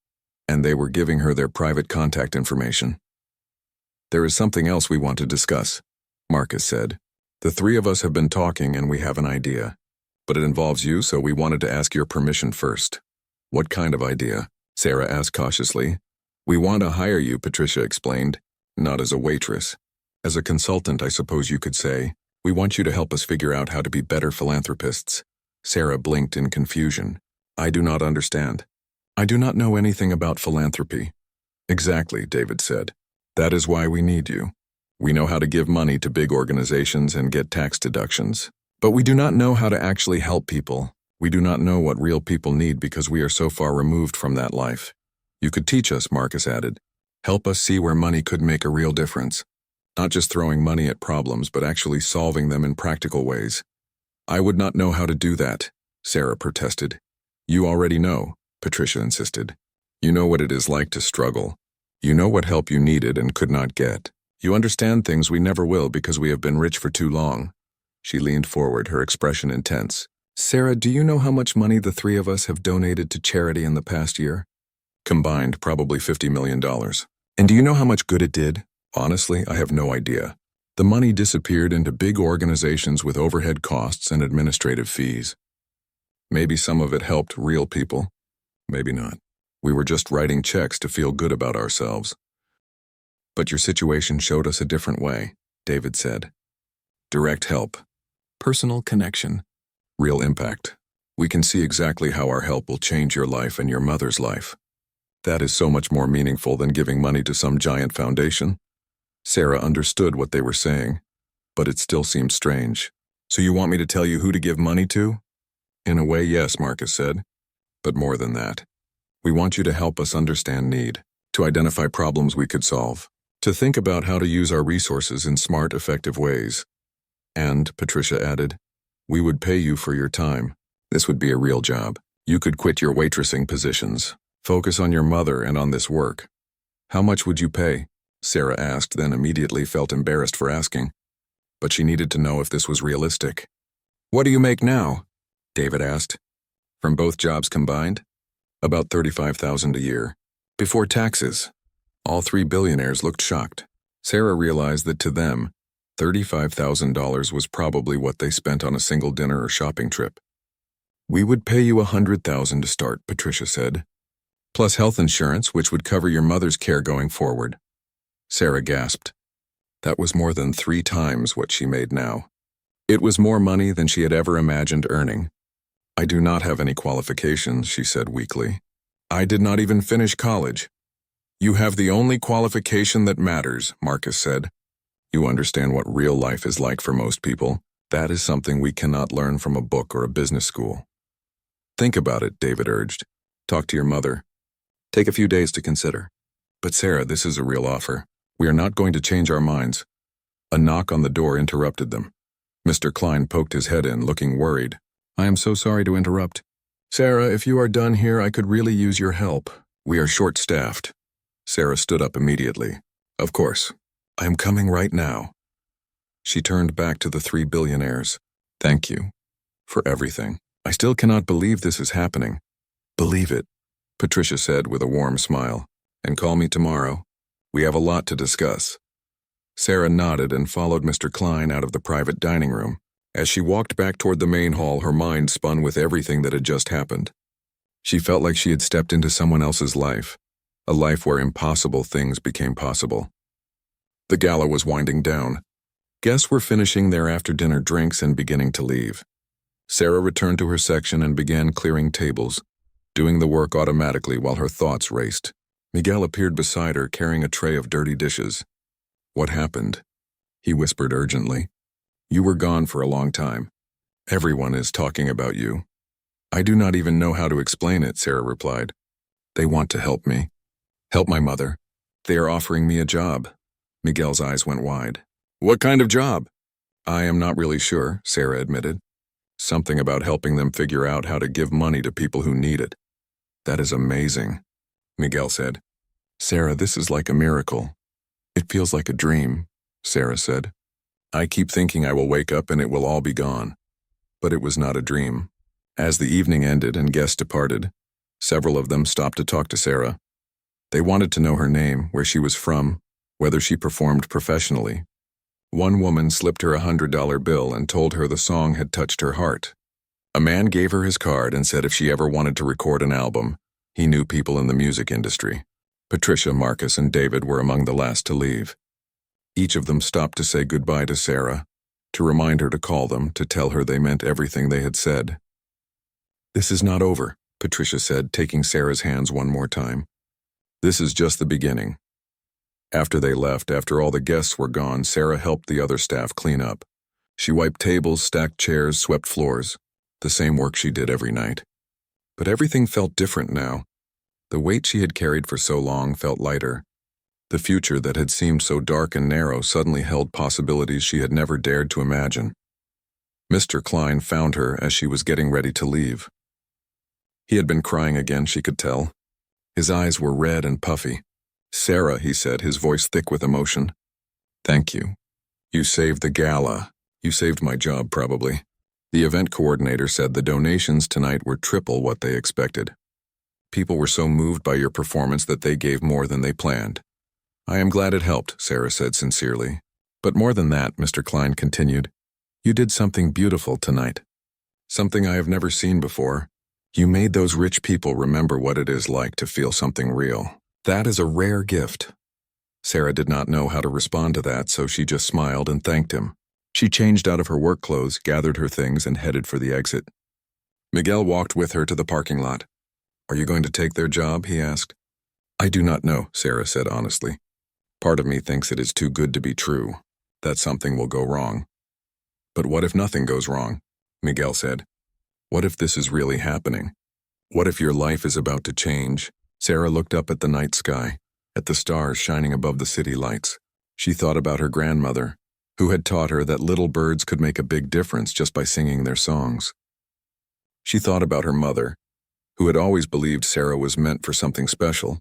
S1: and they were giving her their private contact information. There is something else we want to discuss, Marcus said. The 3 of us have been talking and we have an idea. But it involves you, so we wanted to ask your permission first. What kind of idea? Sarah asked cautiously. We want to hire you, Patricia explained. Not as a waitress. As a consultant, I suppose you could say. We want you to help us figure out how to be better philanthropists. Sarah blinked in confusion. I do not understand. I do not know anything about philanthropy. Exactly, David said. That is why we need you. We know how to give money to big organizations and get tax deductions. But we do not know how to actually help people. We do not know what real people need because we are so far removed from that life. You could teach us, Marcus added. Help us see where money could make a real difference. Not just throwing money at problems, but actually solving them in practical ways. I would not know how to do that, Sarah protested. You already know, Patricia insisted. You know what it is like to struggle. You know what help you needed and could not get. You understand things we never will because we have been rich for too long. She leaned forward, her expression intense. Sarah, do you know how much money the 3 of us have donated to charity in the past year? Combined, probably $50 million. And do you know how much good it did? Honestly, I have no idea. The money disappeared into big organizations with overhead costs and administrative fees. Maybe some of it helped real people. Maybe not. We were just writing checks to feel good about ourselves. But your situation showed us a different way, David said. Direct help. Personal connection. Real impact. We can see exactly how our help will change your life and your mother's life. That is so much more meaningful than giving money to some giant foundation. Sarah understood what they were saying, but it still seemed strange. So you want me to tell you who to give money to? In a way, yes, Marcus said. But more than that. We want you to help us understand need, to identify problems we could solve, to think about how to use our resources in smart, effective ways. And, Patricia added, we would pay you for your time. This would be a real job. You could quit your waitressing positions, focus on your mother and on this work. How much would you pay? Sarah asked, then immediately felt embarrassed for asking. But she needed to know if this was realistic. What do you make now? David asked. From both jobs combined? About $35,000 a year. Before taxes. All 3 billionaires looked shocked. Sarah realized that to them, $35,000 was probably what they spent on a single dinner or shopping trip. We would pay you $100,000 to start, Patricia said. Plus health insurance, which would cover your mother's care going forward. Sarah gasped. That was more than 3 times what she made now. It was more money than she had ever imagined earning. I do not have any qualifications, she said weakly. I did not even finish college. You have the only qualification that matters, Marcus said. You understand what real life is like for most people. That is something we cannot learn from a book or a business school. Think about it, David urged. Talk to your mother. Take a few days to consider. But Sarah, this is a real offer. We are not going to change our minds. A knock on the door interrupted them. Mr. Klein poked his head in, looking worried. I am so sorry to interrupt. Sarah, if you are done here, I could really use your help. We are short-staffed. Sarah stood up immediately. Of course. I am coming right now. She turned back to the 3 billionaires. Thank you. For everything. I still cannot believe this is happening. Believe it, Patricia said with a warm smile. And call me tomorrow. We have a lot to discuss. Sarah nodded and followed Mr. Klein out of the private dining room. As she walked back toward the main hall, her mind spun with everything that had just happened. She felt like she had stepped into someone else's life, a life where impossible things became possible. The gala was winding down. Guests were finishing their after-dinner drinks and beginning to leave. Sarah returned to her section and began clearing tables, doing the work automatically while her thoughts raced. Miguel appeared beside her carrying a tray of dirty dishes. "What happened?" he whispered urgently. "You were gone for a long time. Everyone is talking about you." "I do not even know how to explain it," Sarah replied. "They want to help me. Help my mother. They are offering me a job." Miguel's eyes went wide. "What kind of job?" "I am not really sure," Sarah admitted. "Something about helping them figure out how to give money to people who need it." "That is amazing," Miguel said. "Sarah, this is like a miracle." "It feels like a dream," Sarah said. "I keep thinking I will wake up and it will all be gone." But it was not a dream. As the evening ended and guests departed, several of them stopped to talk to Sarah. They wanted to know her name, where she was from, whether she performed professionally. One woman slipped her $100 bill and told her the song had touched her heart. A man gave her his card and said if she ever wanted to record an album, he knew people in the music industry. Patricia, Marcus, and David were among the last to leave. Each of them stopped to say goodbye to Sarah, to remind her to call them, to tell her they meant everything they had said. "This is not over," Patricia said, taking Sarah's hands one more time. "This is just the beginning." After they left, after all the guests were gone, Sarah helped the other staff clean up. She wiped tables, stacked chairs, swept floors, the same work she did every night. But everything felt different now. The weight she had carried for so long felt lighter. The future that had seemed so dark and narrow suddenly held possibilities she had never dared to imagine. Mr. Klein found her as she was getting ready to leave. He had been crying again, she could tell. His eyes were red and puffy. "Sarah," he said, his voice thick with emotion. "Thank you. You saved the gala. You saved my job, probably." The event coordinator said the donations tonight were triple what they expected. "People were so moved by your performance that they gave more than they planned." "I am glad it helped," Sarah said sincerely. "But more than that," Mr. Klein continued, "you did something beautiful tonight. Something I have never seen before. You made those rich people remember what it is like to feel something real. That is a rare gift." Sarah did not know how to respond to that, so she just smiled and thanked him. She changed out of her work clothes, gathered her things, and headed for the exit. Miguel walked with her to the parking lot. "Are you going to take their job?" he asked. "I do not know," Sarah said honestly. "Part of me thinks it is too good to be true, that something will go wrong." "But what if nothing goes wrong?" Miguel said. "What if this is really happening? What if your life is about to change?" Sarah looked up at the night sky, at the stars shining above the city lights. She thought about her grandmother, who had taught her that little birds could make a big difference just by singing their songs. She thought about her mother, who had always believed Sarah was meant for something special.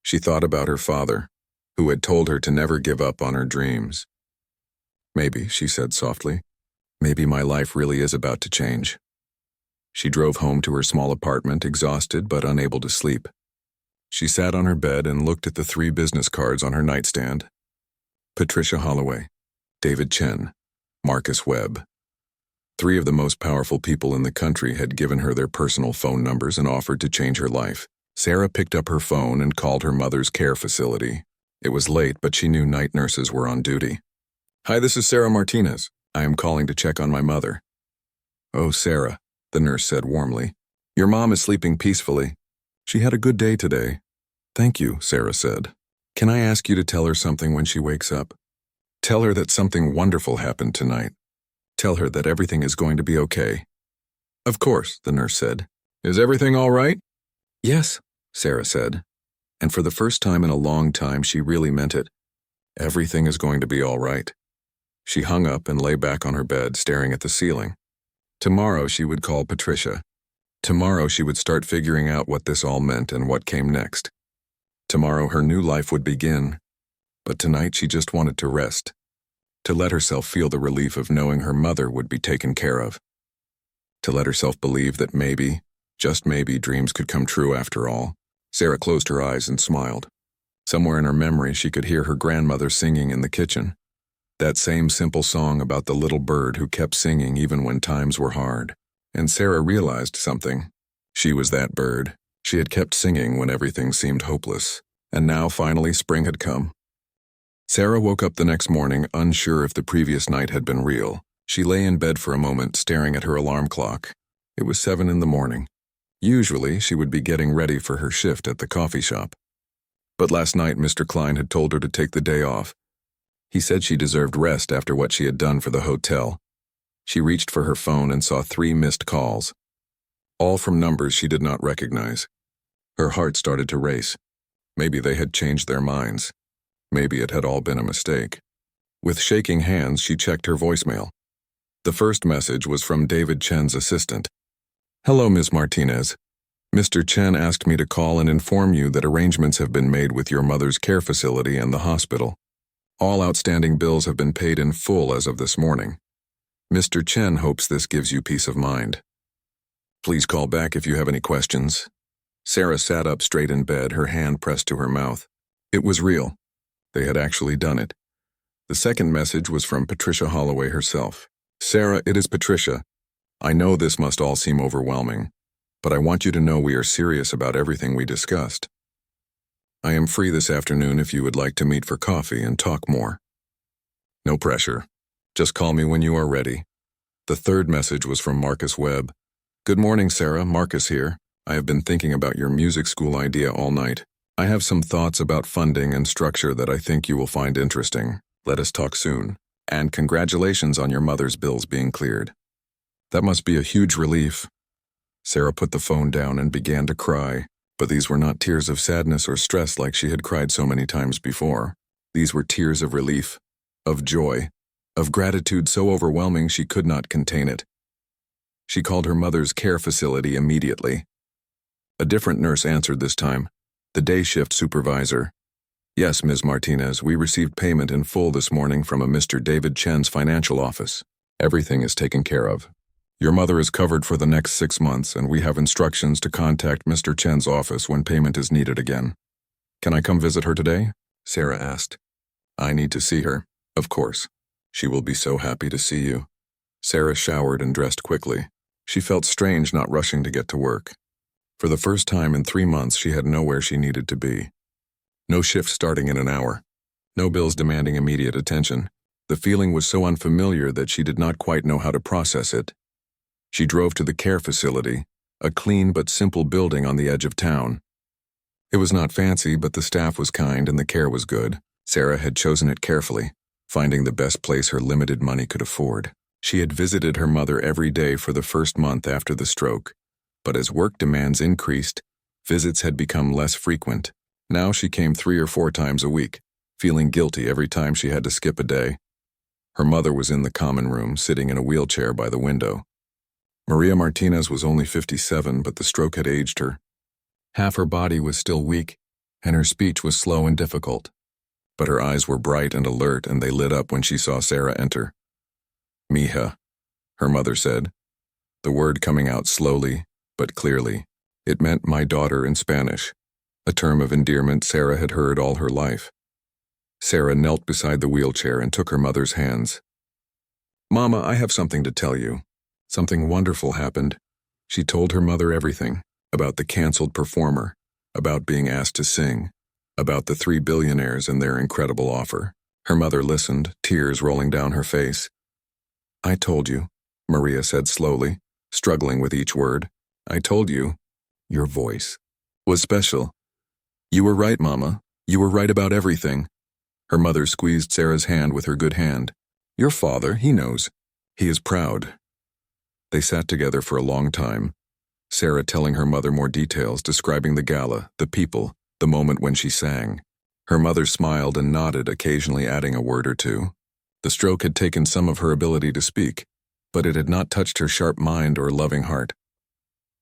S1: She thought about her father, who had told her to never give up on her dreams. "Maybe," she said softly, "maybe my life really is about to change." She drove home to her small apartment, exhausted but unable to sleep. She sat on her bed and looked at the 3 business cards on her nightstand. Patricia Holloway, David Chen, Marcus Webb. 3 of the most powerful people in the country had given her their personal phone numbers and offered to change her life. Sarah picked up her phone and called her mother's care facility. It was late, but she knew night nurses were on duty. "Hi, this is Sarah Martinez. I am calling to check on my mother." "Oh, Sarah," the nurse said warmly. "Your mom is sleeping peacefully. She had a good day today." "Thank you," Sarah said. "Can I ask you to tell her something when she wakes up? Tell her that something wonderful happened tonight. Tell her that everything is going to be okay." "Of course," the nurse said. "Is everything all right?" "Yes," Sarah said. And for the first time in a long time, she really meant it. Everything is going to be all right. She hung up and lay back on her bed, staring at the ceiling. Tomorrow she would call Patricia. Tomorrow she would start figuring out what this all meant and what came next. Tomorrow her new life would begin. But tonight she just wanted to rest, to let herself feel the relief of knowing her mother would be taken care of, to let herself believe that maybe, just maybe, dreams could come true after all. Sarah closed her eyes and smiled. Somewhere in her memory she could hear her grandmother singing in the kitchen. That same simple song about the little bird who kept singing even when times were hard. And Sarah realized something. She was that bird. She had kept singing when everything seemed hopeless, and now finally spring had come. Sarah woke up the next morning unsure if the previous night had been real. She lay in bed for a moment, staring at her alarm clock. It was 7 in the morning. Usually, she would be getting ready for her shift at the coffee shop. But last night, Mr. Klein had told her to take the day off. He said she deserved rest after what she had done for the hotel. She reached for her phone and saw 3 missed calls, all from numbers she did not recognize. Her heart started to race. Maybe they had changed their minds. Maybe it had all been a mistake. With shaking hands, she checked her voicemail. The first message was from David Chen's assistant. "Hello, Ms. Martinez. Mr. Chen asked me to call and inform you that arrangements have been made with your mother's care facility and the hospital. All outstanding bills have been paid in full as of this morning. Mr. Chen hopes this gives you peace of mind. Please call back if you have any questions." Sarah sat up straight in bed, her hand pressed to her mouth. It was real. They had actually done it. The second message was from Patricia Holloway herself. "Sarah, it is Patricia. I know this must all seem overwhelming, but I want you to know we are serious about everything we discussed. I am free this afternoon if you would like to meet for coffee and talk more. No pressure. Just call me when you are ready." The third message was from Marcus Webb. "Good morning, Sarah. Marcus here. I have been thinking about your music school idea all night. I have some thoughts about funding and structure that I think you will find interesting. Let us talk soon. And congratulations on your mother's bills being cleared." That must be a huge relief. Sarah put the phone down and began to cry, but these were not tears of sadness or stress like she had cried so many times before. These were tears of relief, of joy, of gratitude so overwhelming she could not contain it. She called her mother's care facility immediately. A different nurse answered this time, the day shift supervisor. "Yes, Ms. Martinez, we received payment in full this morning from a Mr. David Chen's financial office. Everything is taken care of. Your mother is covered for the next 6 months, and we have instructions to contact Mr. Chen's office when payment is needed again." "Can I come visit her today?" Sarah asked. "I need to see her." "Of course. She will be so happy to see you." Sarah showered and dressed quickly. She felt strange not rushing to get to work. For the first time in 3 months, she had nowhere she needed to be. No shift starting in an hour. No bills demanding immediate attention. The feeling was so unfamiliar that she did not quite know how to process it. She drove to the care facility, a clean but simple building on the edge of town. It was not fancy, but the staff was kind and the care was good. Sarah had chosen it carefully, finding the best place her limited money could afford. She had visited her mother every day for the first month after the stroke, but as work demands increased, visits had become less frequent. Now she came 3 or 4 times a week, feeling guilty every time she had to skip a day. Her mother was in the common room, sitting in a wheelchair by the window. Maria Martinez was only 57, but the stroke had aged her. Half her body was still weak, and her speech was slow and difficult. But her eyes were bright and alert, and they lit up when she saw Sarah enter. "Mija," her mother said, the word coming out slowly but clearly. It meant "my daughter" in Spanish, a term of endearment Sarah had heard all her life. Sarah knelt beside the wheelchair and took her mother's hands. "Mama, I have something to tell you. Something wonderful happened." She told her mother everything, about the canceled performer, about being asked to sing, about the 3 billionaires and their incredible offer. Her mother listened, tears rolling down her face. "I told you," Maria said slowly, struggling with each word. "I told you. Your voice was special. You were right, Mama. You were right about everything." Her mother squeezed Sarah's hand with her good hand. "Your father, he knows. He is proud." They sat together for a long time, Sarah telling her mother more details, describing the gala, the people, the moment when she sang. Her mother smiled and nodded, occasionally adding a word or two. The stroke had taken some of her ability to speak, but it had not touched her sharp mind or loving heart.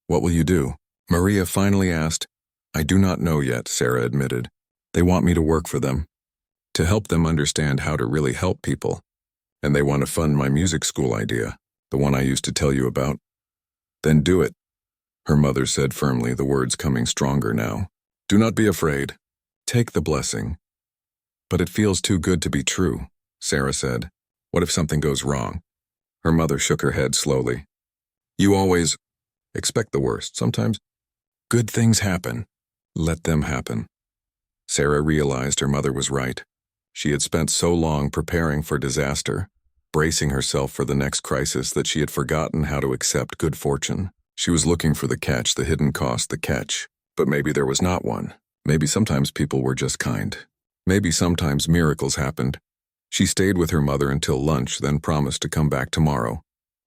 S1: "What will you do?" Maria finally asked. "I do not know yet," Sarah admitted. "They want me to work for them, to help them understand how to really help people. And they want to fund my music school idea, the one I used to tell you about." "Then do it," her mother said firmly, the words coming stronger now. "Do not be afraid. Take the blessing." "But it feels too good to be true," Sarah said. "What if something goes wrong?" Her mother shook her head slowly. "You always..." Expect the worst. Sometimes good things happen. Let them happen. Sarah realized her mother was right. She had spent so long preparing for disaster, bracing herself for the next crisis, that she had forgotten how to accept good fortune. She was looking for the catch, the hidden cost, the catch. But maybe there was not one. Maybe sometimes people were just kind. Maybe sometimes miracles happened. She stayed with her mother until lunch, then promised to come back tomorrow.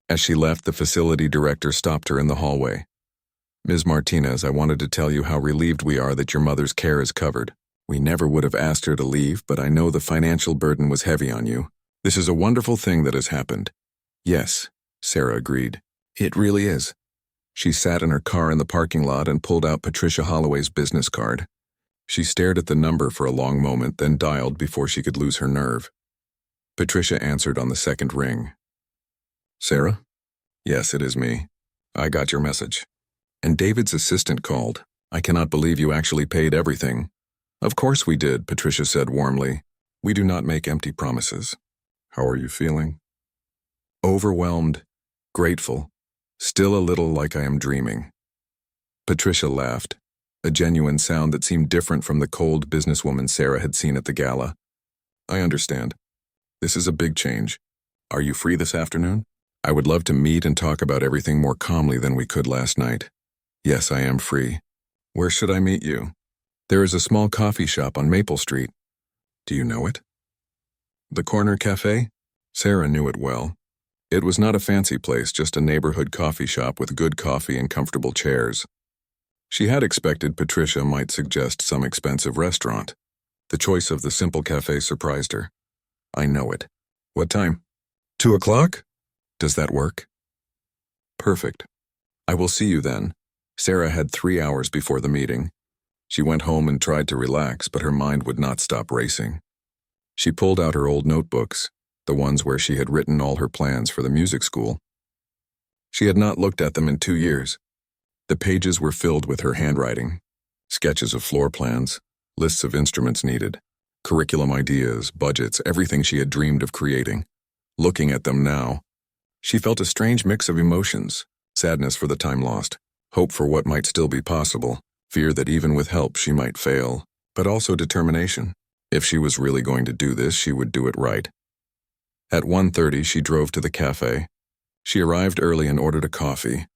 S1: As she left, the facility director stopped her in the hallway. "Ms. Martinez, I wanted to tell you how relieved we are that your mother's care is covered. We never would have asked her to leave, but I know the financial burden was heavy on you. This is a wonderful thing that has happened." "Yes," Sarah agreed. "It really is." She sat in her car in the parking lot and pulled out Patricia Holloway's business card. She stared at the number for a long moment, then dialed before she could lose her nerve. Patricia answered on the second ring. "Sarah?" "Yes, it is me. I got your message." And David's assistant called. "I cannot believe you actually paid everything." "Of course we did," Patricia said warmly. "We do not make empty promises." "How are you feeling?" "Overwhelmed, grateful, still a little like I am dreaming." Patricia laughed, a genuine sound that seemed different from the cold businesswoman Sarah had seen at the gala. "I understand. This is a big change. Are you free this afternoon? I would love to meet and talk about everything more calmly than we could last night." "Yes, I am free. Where should I meet you?" "There is a small coffee shop on Maple Street." "Do you know it?" "The Corner Cafe?" Sarah knew it well. It was not a fancy place, just a neighborhood coffee shop with good coffee and comfortable chairs. She had expected Patricia might suggest some expensive restaurant. The choice of the simple cafe surprised her. "I know it." "What time?" 2:00? "Does that work?" "Perfect. I will see you then." Sarah had 3 hours before the meeting. She went home and tried to relax, but her mind would not stop racing. She pulled out her old notebooks, the ones where she had written all her plans for the music school. She had not looked at them in 2 years. The pages were filled with her handwriting, sketches of floor plans, lists of instruments needed, curriculum ideas, budgets, everything she had dreamed of creating. Looking at them now, she felt a strange mix of emotions: sadness for the time lost, hope for what might still be possible, fear that even with help she might fail, but also determination. If she was really going to do this, she would do it right. At 1:30, she drove to the cafe. She arrived early and ordered a coffee,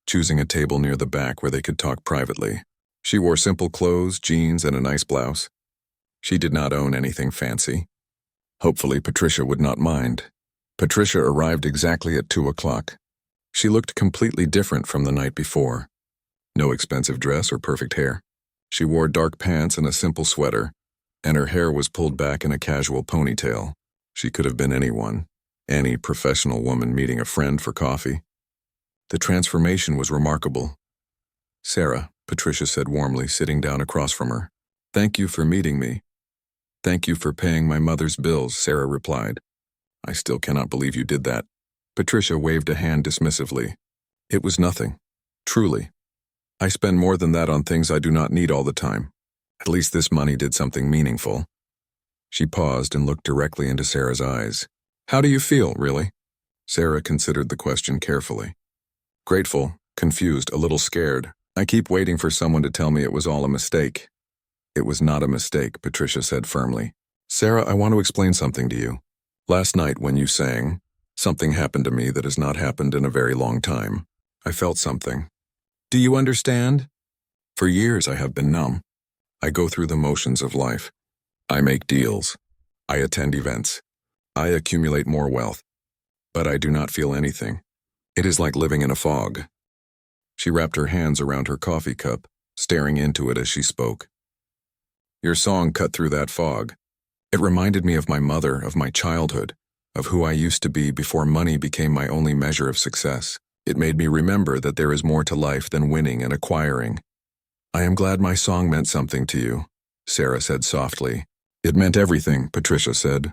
S1: choosing a table near the back where they could talk privately. She wore simple clothes, jeans, and a nice blouse. She did not own anything fancy. Hopefully, Patricia would not mind. Patricia arrived exactly at 2:00. She looked completely different from the night before. No expensive dress or perfect hair. She wore dark pants and a simple sweater, and her hair was pulled back in a casual ponytail. She could have been anyone, any professional woman meeting a friend for coffee. The transformation was remarkable. "Sarah," Patricia said warmly, sitting down across from her. "Thank you for meeting me." "Thank you for paying my mother's bills," Sarah replied. "I still cannot believe you did that." Patricia waved a hand dismissively. "It was nothing. Truly. I spend more than that on things I do not need all the time. At least this money did something meaningful." She paused and looked directly into Sarah's eyes. "How do you feel, really?" Sarah considered the question carefully. "Grateful, confused, a little scared. I keep waiting for someone to tell me it was all a mistake." "It was not a mistake," Patricia said firmly. "Sarah, I want to explain something to you. Last night when you sang, something happened to me that has not happened in a very long time. I felt something. Do you understand? For years I have been numb. I go through the motions of life. I make deals. I attend events. I accumulate more wealth. But I do not feel anything. It is like living in a fog." She wrapped her hands around her coffee cup, staring into it as she spoke. "Your song cut through that fog. It reminded me of my mother, of my childhood, of who I used to be before money became my only measure of success. It made me remember that there is more to life than winning and acquiring." "I am glad my song meant something to you," Sarah said softly. "It meant everything," Patricia said.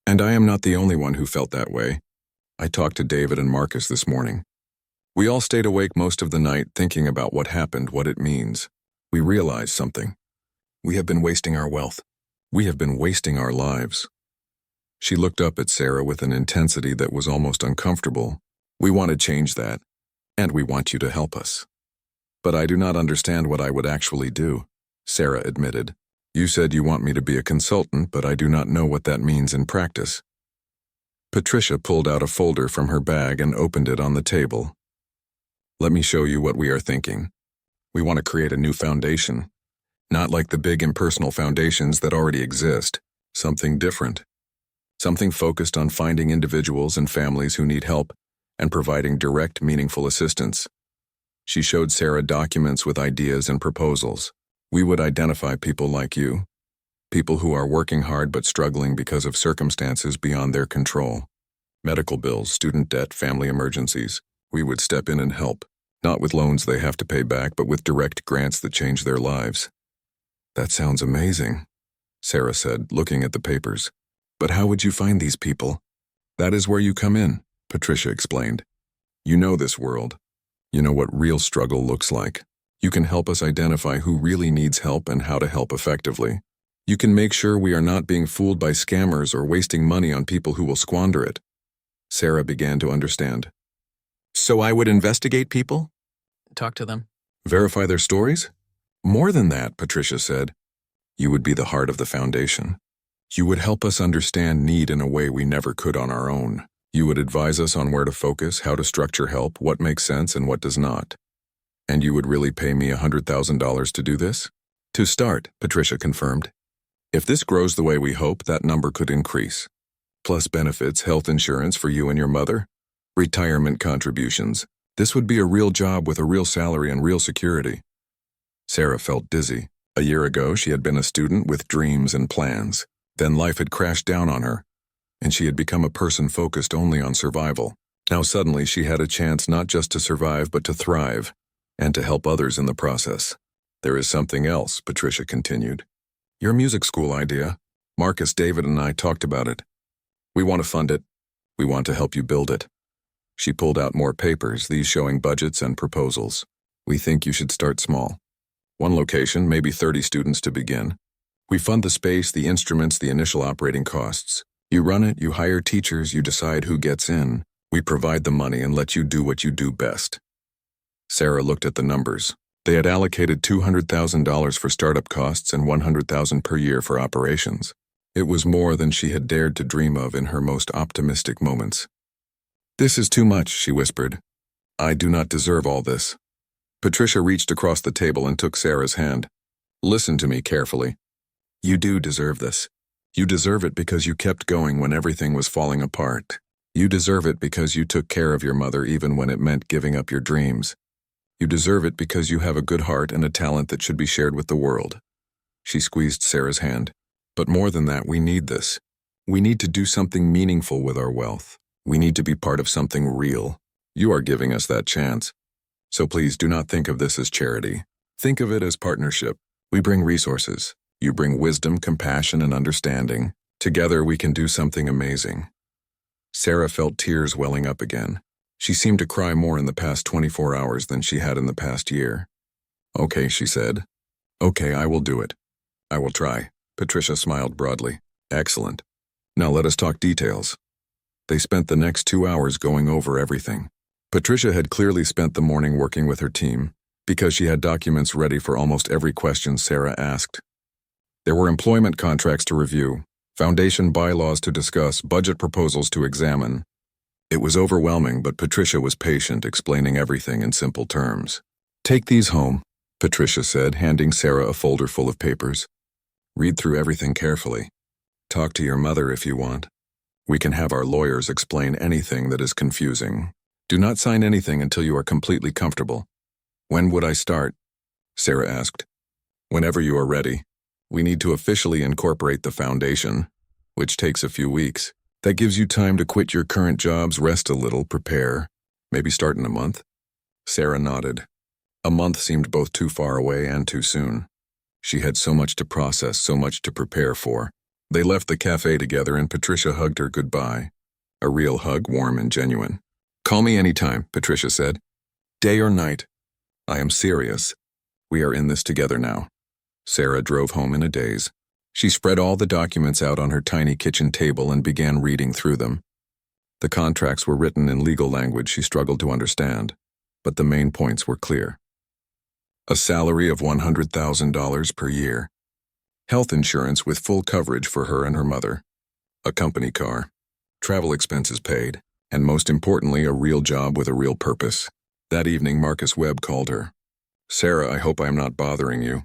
S1: "And I am not the only one who felt that way. I talked to David and Marcus this morning. We all stayed awake most of the night thinking about what happened, what it means. We realized something. We have been wasting our wealth. We have been wasting our lives." She looked up at Sarah with an intensity that was almost uncomfortable. "We want to change that. And we want you to help us. But I do not understand what I would actually do, Sarah admitted. You said you want me to be a consultant, but I do not know what that means in practice. Patricia pulled out a folder from her bag and opened it on the table. Let me show you what we are thinking. We want to create a new foundation. Not like the big impersonal foundations that already exist. Something different. Something focused on finding individuals and families who need help and providing direct, meaningful assistance. She showed Sarah documents with ideas and proposals. We would identify people like you. People who are working hard but struggling because of circumstances beyond their control. Medical bills, student debt, family emergencies. We would step in and help. Not with loans they have to pay back, but with direct grants that change their lives. That sounds amazing, Sarah said, looking at the papers. But how would you find these people? That is where you come in, Patricia explained. You know this world. You know what real struggle looks like. You can help us identify who really needs help and how to help effectively. You can make sure we are not being fooled by scammers or wasting money on people who will squander it. Sarah began to understand. So I would investigate people?
S2: Talk to them.
S1: Verify their stories? More than that, Patricia said. You would be the heart of the foundation. You would help us understand need in a way we never could on our own. You would advise us on where to focus, how to structure help, what makes sense and what does not. And you would really pay me $100,000 to do this? To start, Patricia confirmed. If this grows the way we hope, that number could increase. Plus benefits, health insurance for you and your mother, retirement contributions. This would be a real job with a real salary and real security. Sarah felt dizzy. A year ago, she had been a student with dreams and plans. Then life had crashed down on her, and she had become a person focused only on survival. Now suddenly she had a chance not just to survive but to thrive, and to help others in the process. There is something else, Patricia continued. Your music school idea. Marcus, David, and I talked about it. We want to fund it. We want to help you build it. She pulled out more papers, these showing budgets and proposals. We think you should start small. One location, maybe 30 students to begin. We fund the space, the instruments, the initial operating costs. You run it, you hire teachers, you decide who gets in. We provide the money and let you do what you do best. Sarah looked at the numbers. They had allocated $200,000 for startup costs and $100,000 per year for operations. It was more than she had dared to dream of in her most optimistic moments. This is too much, she whispered. I do not deserve all this. Patricia reached across the table and took Sarah's hand. Listen to me carefully. You do deserve this. You deserve it because you kept going when everything was falling apart. You deserve it because you took care of your mother even when it meant giving up your dreams. You deserve it because you have a good heart and a talent that should be shared with the world. She squeezed Sarah's hand. But more than that, we need this. We need to do something meaningful with our wealth. We need to be part of something real. You are giving us that chance. So please do not think of this as charity. Think of it as partnership. We bring resources. You bring wisdom, compassion, and understanding. Together we can do something amazing. Sarah felt tears welling up again. She seemed to cry more in the past 24 hours than she had in the past year. Okay, she said. Okay, I will do it. I will try. Patricia smiled broadly. Excellent. Now let us talk details. They spent the next 2 hours going over everything. Patricia had clearly spent the morning working with her team, because she had documents ready for almost every question Sarah asked. There were employment contracts to review, foundation bylaws to discuss, budget proposals to examine. It was overwhelming, but Patricia was patient, explaining everything in simple terms. Take these home, Patricia said, handing Sarah a folder full of papers. Read through everything carefully. Talk to your mother if you want. We can have our lawyers explain anything that is confusing. Do not sign anything until you are completely comfortable. When would I start? Sarah asked. Whenever you are ready. We need to officially incorporate the foundation, which takes a few weeks. That gives you time to quit your current jobs, rest a little, prepare. Maybe start in a month? Sarah nodded. A month seemed both too far away and too soon. She had so much to process, so much to prepare for. They left the cafe together and Patricia hugged her goodbye. A real hug, warm and genuine. Call me anytime, Patricia said. Day or night. I am serious. We are in this together now. Sarah drove home in a daze. She spread all the documents out on her tiny kitchen table and began reading through them. The contracts were written in legal language she struggled to understand. but the main points were clear. A salary of $100,000 per year. Health insurance with full coverage for her and her mother. A company car. Travel expenses paid. And most importantly, a real job with a real purpose. That evening, Marcus Webb called her. "Sarah, I hope I am not bothering you.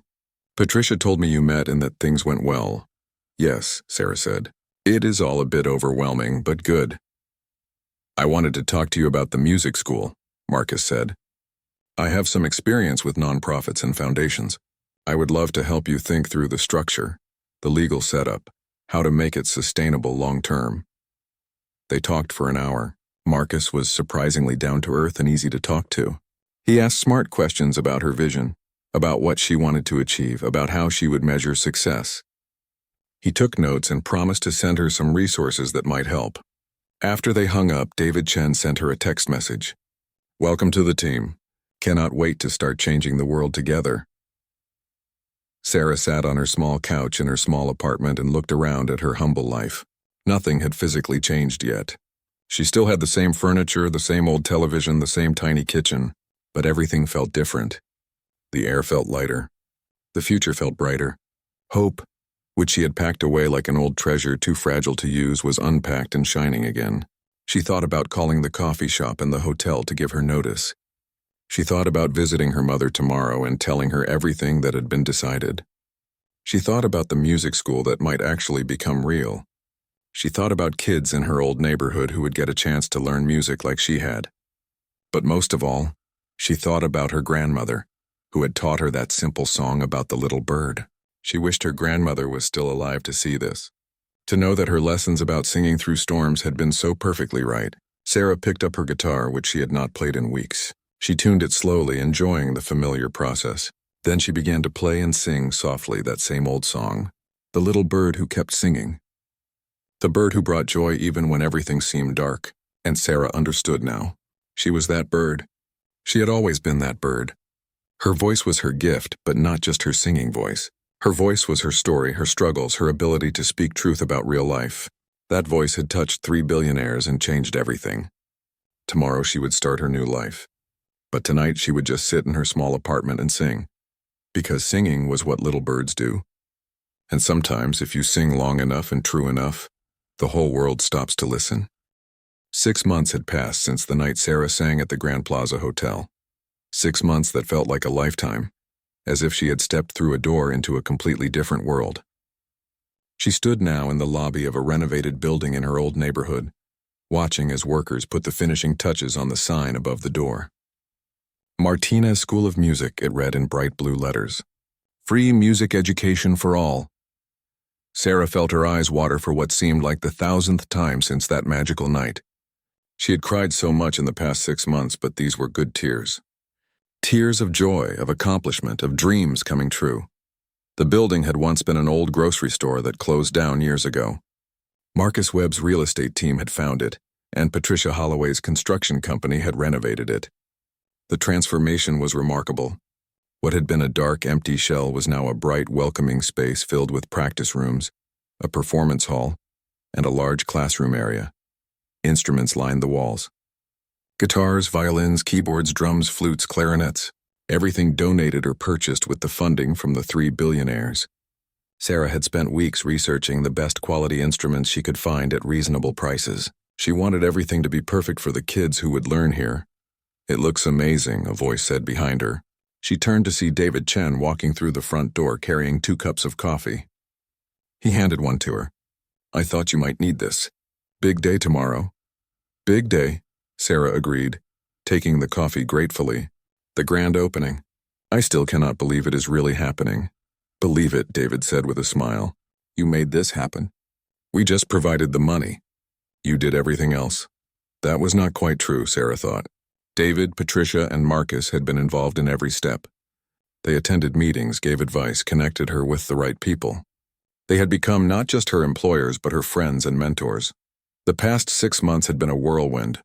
S1: Patricia told me you met and that things went well." "Yes," Sarah said. "It is all a bit overwhelming, but good." "I wanted to talk to you about the music school," Marcus said. "I have some experience with nonprofits and foundations. I would love to help you think through the structure, the legal setup, how to make it sustainable long-term." They talked for an hour. Marcus was surprisingly down-to-earth and easy to talk to. He asked smart questions about her vision, about what she wanted to achieve, about how she would measure success. He took notes and promised to send her some resources that might help. After they hung up, David Chen sent her a text message. "Welcome to the team. Cannot wait to start changing the world together." Sarah sat on her small couch in her small apartment and looked around at her humble life. Nothing had physically changed yet. She still had the same furniture, the same old television, the same tiny kitchen, but everything felt different. The air felt lighter. The future felt brighter. Hope, which she had packed away like an old treasure too fragile to use, was unpacked and shining again. She thought about calling the coffee shop and the hotel to give her notice. She thought about visiting her mother tomorrow and telling her everything that had been decided. She thought about the music school that might actually become real. She thought about kids in her old neighborhood who would get a chance to learn music like she had. But most of all, she thought about her grandmother, who had taught her that simple song about the little bird. She wished her grandmother was still alive to see this, to know that her lessons about singing through storms had been so perfectly right. Sarah picked up her guitar, which she had not played in weeks. She tuned it slowly, enjoying the familiar process. Then she began to play and sing softly that same old song, "The Little Bird Who Kept Singing." The bird who brought joy even when everything seemed dark. And Sarah understood now. She was that bird. She had always been that bird. Her voice was her gift, but not just her singing voice. Her voice was her story, her struggles, her ability to speak truth about real life. That voice had touched 3 billionaires and changed everything. Tomorrow she would start her new life. But tonight she would just sit in her small apartment and sing. Because singing was what little birds do. And sometimes, if you sing long enough and true enough, the whole world stops to listen. 6 months had passed since the night Sarah sang at the Grand Plaza Hotel. 6 months that felt like a lifetime, as if she had stepped through a door into a completely different world. She stood now in the lobby of a renovated building in her old neighborhood, watching as workers put the finishing touches on the sign above the door. Martinez School of Music, it read in bright blue letters. Free music education for all. Sarah felt her eyes water for what seemed like the 1,000th time since that magical night. She had cried so much in the past 6 months, but these were good tears. Tears of joy, of accomplishment, of dreams coming true. The building had once been an old grocery store that closed down years ago. Marcus Webb's real estate team had found it, and Patricia Holloway's construction company had renovated it. The transformation was remarkable. What had been a dark, empty shell was now a bright, welcoming space filled with practice rooms, a performance hall, and a large classroom area. Instruments lined the walls. Guitars, violins, keyboards, drums, flutes, clarinets. Everything donated or purchased with the funding from the 3 billionaires. Sarah had spent weeks researching the best quality instruments she could find at reasonable prices. She wanted everything to be perfect for the kids who would learn here. "It looks amazing," a voice said behind her. She turned to see David Chen walking through the front door carrying 2 cups of coffee. He handed one to her. "I thought you might need this. Big day tomorrow." "Big day," Sarah agreed, taking the coffee gratefully. "The grand opening. I still cannot believe it is really happening." "Believe it," David said with a smile. "You made this happen. We just provided the money. You did everything else." That was not quite true, Sarah thought. David, Patricia, and Marcus had been involved in every step. They attended meetings, gave advice, connected her with the right people. They had become not just her employers, but her friends and mentors. The past 6 months had been a whirlwind.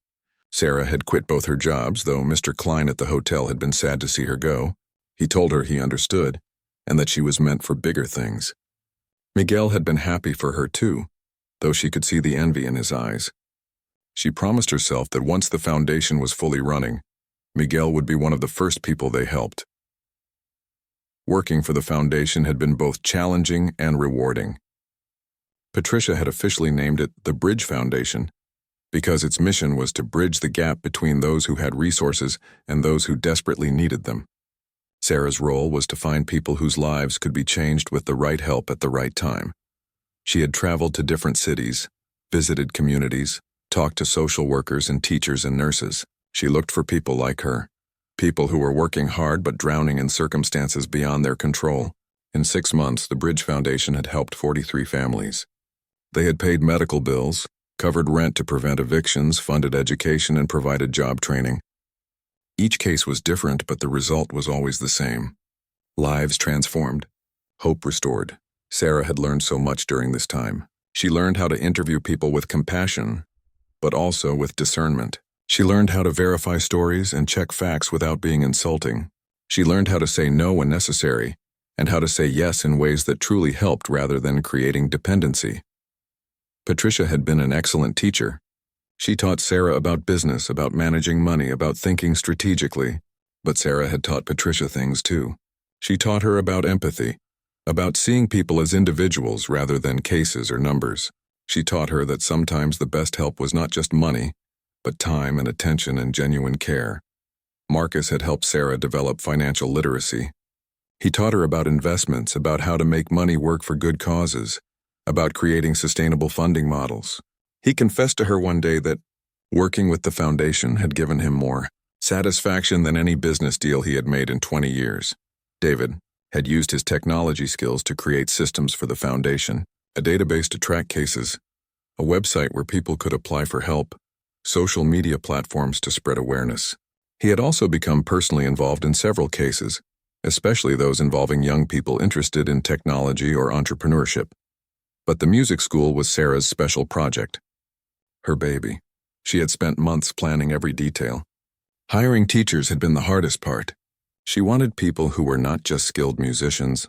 S1: Sarah had quit both her jobs, though Mr. Klein at the hotel had been sad to see her go. He told her he understood, and that she was meant for bigger things. Miguel had been happy for her too, though she could see the envy in his eyes. She promised herself that once the foundation was fully running, Miguel would be one of the first people they helped. Working for the foundation had been both challenging and rewarding. Patricia had officially named it the Bridge Foundation because its mission was to bridge the gap between those who had resources and those who desperately needed them. Sarah's role was to find people whose lives could be changed with the right help at the right time. She had traveled to different cities, visited communities, talked to social workers and teachers and nurses. She looked for people like her, people who were working hard but drowning in circumstances beyond their control. In 6 months, the Bridge Foundation had helped 43 families. They had paid medical bills, covered rent to prevent evictions, funded education, and provided job training. Each case was different, but the result was always the same. Lives transformed, hope restored. Sarah had learned so much during this time. She learned how to interview people with compassion, but also with discernment. She learned how to verify stories and check facts without being insulting. She learned how to say no when necessary, and how to say yes in ways that truly helped rather than creating dependency. Patricia had been an excellent teacher. She taught Sarah about business, about managing money, about thinking strategically. But Sarah had taught Patricia things too. She taught her about empathy, about seeing people as individuals rather than cases or numbers. She taught her that sometimes the best help was not just money, but time and attention and genuine care. Marcus had helped Sarah develop financial literacy. He taught her about investments, about how to make money work for good causes, about creating sustainable funding models. He confessed to her one day that working with the foundation had given him more satisfaction than any business deal he had made in 20 years. David had used his technology skills to create systems for the foundation, a database to track cases, a website where people could apply for help, social media platforms to spread awareness. He had also become personally involved in several cases, especially those involving young people interested in technology or entrepreneurship. But the music school was Sarah's special project. Her baby. She had spent months planning every detail. Hiring teachers had been the hardest part. She wanted people who were not just skilled musicians,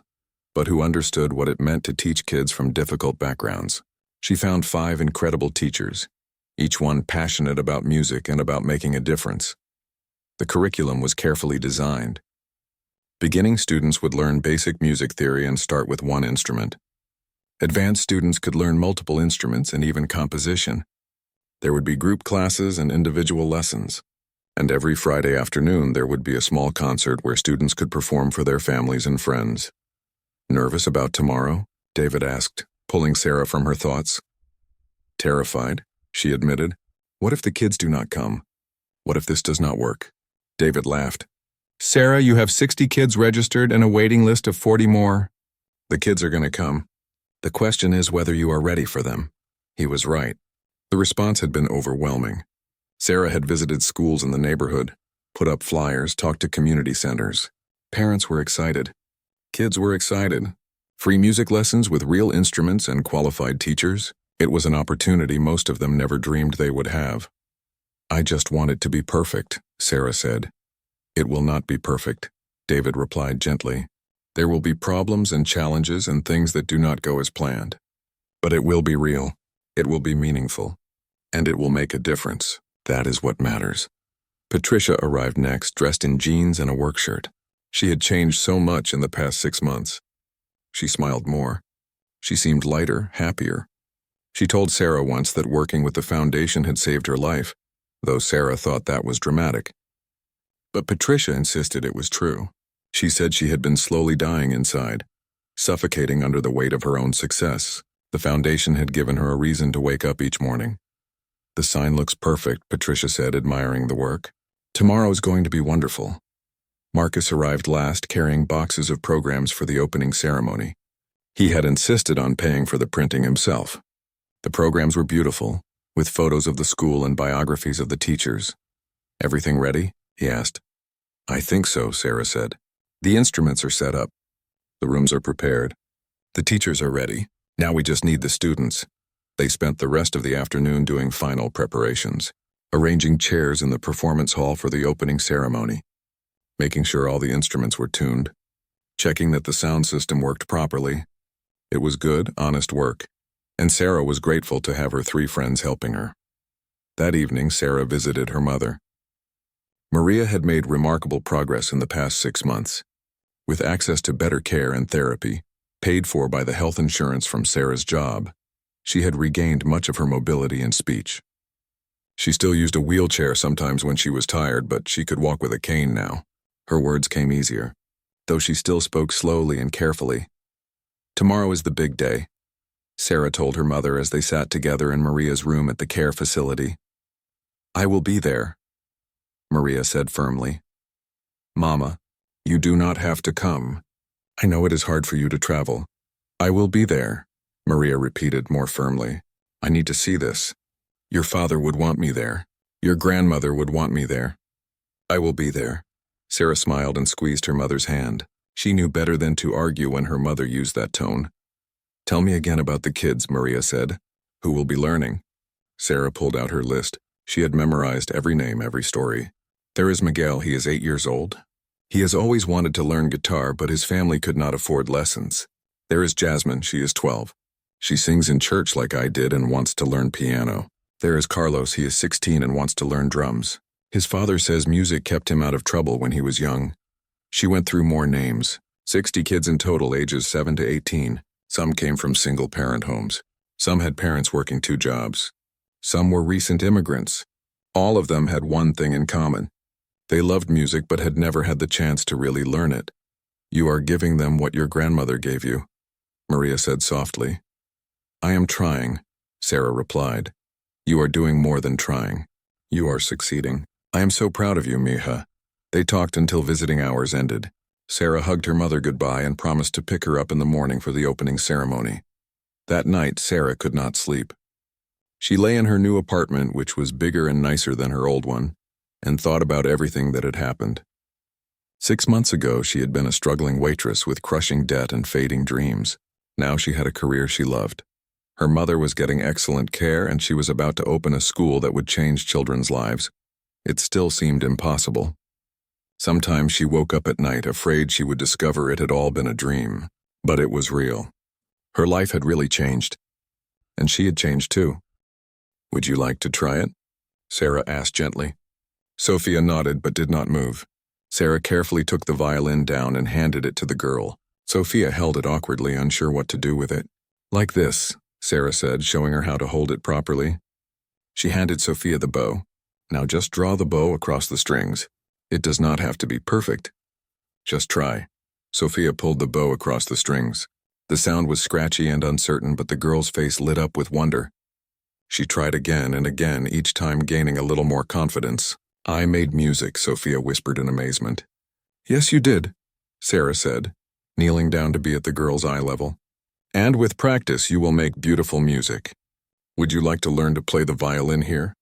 S1: but who understood what it meant to teach kids from difficult backgrounds. She found 5 incredible teachers, each one passionate about music and about making a difference. The curriculum was carefully designed. Beginning students would learn basic music theory and start with one instrument. Advanced students could learn multiple instruments and even composition. There would be group classes and individual lessons. And every Friday afternoon there would be a small concert where students could perform for their families and friends. Nervous about tomorrow? David asked, pulling Sarah from her thoughts. Terrified, she admitted. What if the kids do not come? What if this does not work? David laughed. Sarah, you have 60 kids registered and a waiting list of 40 more. The kids are going to come. The question is whether you are ready for them. He was right. The response had been overwhelming. Sarah had visited schools in the neighborhood, put up flyers, talked to community centers. Parents were excited. Kids were excited. Free music lessons with real instruments and qualified teachers. It was an opportunity most of them never dreamed they would have. I just want it to be perfect, Sarah said. It will not be perfect, David replied gently. There will be problems and challenges and things that do not go as planned. But it will be real. It will be meaningful. And it will make a difference. That is what matters. Patricia arrived next, dressed in jeans and a work shirt. She had changed so much in the past 6 months. She smiled more. She seemed lighter, happier. She told Sarah once that working with the foundation had saved her life, though Sarah thought that was dramatic. But Patricia insisted it was true. She said she had been slowly dying inside, suffocating under the weight of her own success. The foundation had given her a reason to wake up each morning. The sign looks perfect, Patricia said, admiring the work. Tomorrow is going to be wonderful. Marcus arrived last, carrying boxes of programs for the opening ceremony. He had insisted on paying for the printing himself. The programs were beautiful, with photos of the school and biographies of the teachers. Everything ready? He asked. I think so, Sarah said. The instruments are set up. The rooms are prepared. The teachers are ready. Now we just need the students. They spent the rest of the afternoon doing final preparations, arranging chairs in the performance hall for the opening ceremony, making sure all the instruments were tuned, checking that the sound system worked properly. It was good, honest work, and Sarah was grateful to have her 3 friends helping her. That evening, Sarah visited her mother. Maria had made remarkable progress in the past 6 months. With access to better care and therapy, paid for by the health insurance from Sarah's job, she had regained much of her mobility and speech. She still used a wheelchair sometimes when she was tired, but she could walk with a cane now. Her words came easier, though she still spoke slowly and carefully. "Tomorrow is the big day," Sarah told her mother as they sat together in Maria's room at the care facility. "I will be there," Maria said firmly. "Mama, you do not have to come. I know it is hard for you to travel. I will be there," Maria repeated more firmly. "I need to see this. Your father would want me there. Your grandmother would want me there. I will be there." Sarah smiled and squeezed her mother's hand. She knew better than to argue when her mother used that tone. "Tell me again about the kids," Maria said. "Who will be learning?" Sarah pulled out her list. She had memorized every name, every story. "There is Miguel, he is 8 years old. He has always wanted to learn guitar, but his family could not afford lessons. There is Jasmine, she is 12. She sings in church like I did and wants to learn piano. There is Carlos, he is 16 and wants to learn drums. His father says music kept him out of trouble when he was young." She went through more names. 60 kids in total, ages 7 to 18. Some came from single-parent homes. Some had parents working 2 jobs. Some were recent immigrants. All of them had one thing in common. They loved music but had never had the chance to really learn it. "You are giving them what your grandmother gave you," Maria said softly. "I am trying," Sarah replied. "You are doing more than trying. You are succeeding. I am so proud of you, mija." They talked until visiting hours ended. Sarah hugged her mother goodbye and promised to pick her up in the morning for the opening ceremony. That night, Sarah could not sleep. She lay in her new apartment, which was bigger and nicer than her old one, and thought about everything that had happened. 6 months ago, she had been a struggling waitress with crushing debt and fading dreams. Now she had a career she loved. Her mother was getting excellent care, and she was about to open a school that would change children's lives. It still seemed impossible. Sometimes she woke up at night afraid she would discover it had all been a dream, but it was real. Her life had really changed, and she had changed too. "Would you like to try it?" Sarah asked gently. Sophia nodded but did not move. Sarah carefully took the violin down and handed it to the girl. Sophia held it awkwardly, unsure what to do with it. "Like this," Sarah said, showing her how to hold it properly. She handed Sophia the bow. "Now just draw the bow across the strings. It does not have to be perfect. Just try." Sophia pulled the bow across the strings. The sound was scratchy and uncertain, but the girl's face lit up with wonder. She tried again and again, each time gaining a little more confidence. "I made music," Sophia whispered in amazement. "Yes, you did," Sarah said, kneeling down to be at the girl's eye level. "And with practice, you will make beautiful music. Would you like to learn to play the violin here?"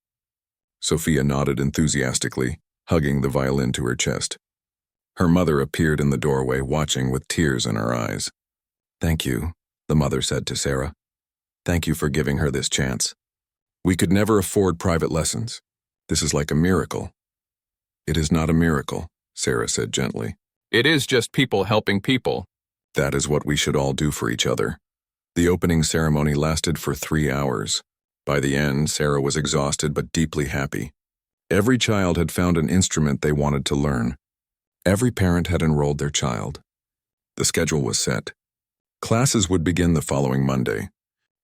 S1: Sophia nodded enthusiastically, hugging the violin to her chest. Her mother appeared in the doorway, watching with tears in her eyes. "Thank you," the mother said to Sarah. "Thank you for giving her this chance. We could never afford private lessons. This is like a miracle." "It is not a miracle," Sarah said gently. "It is just people helping people. That is what we should all do for each other." The opening ceremony lasted for 3 hours. By the end, Sarah was exhausted but deeply happy. Every child had found an instrument they wanted to learn. Every parent had enrolled their child. The schedule was set. Classes would begin the following Monday.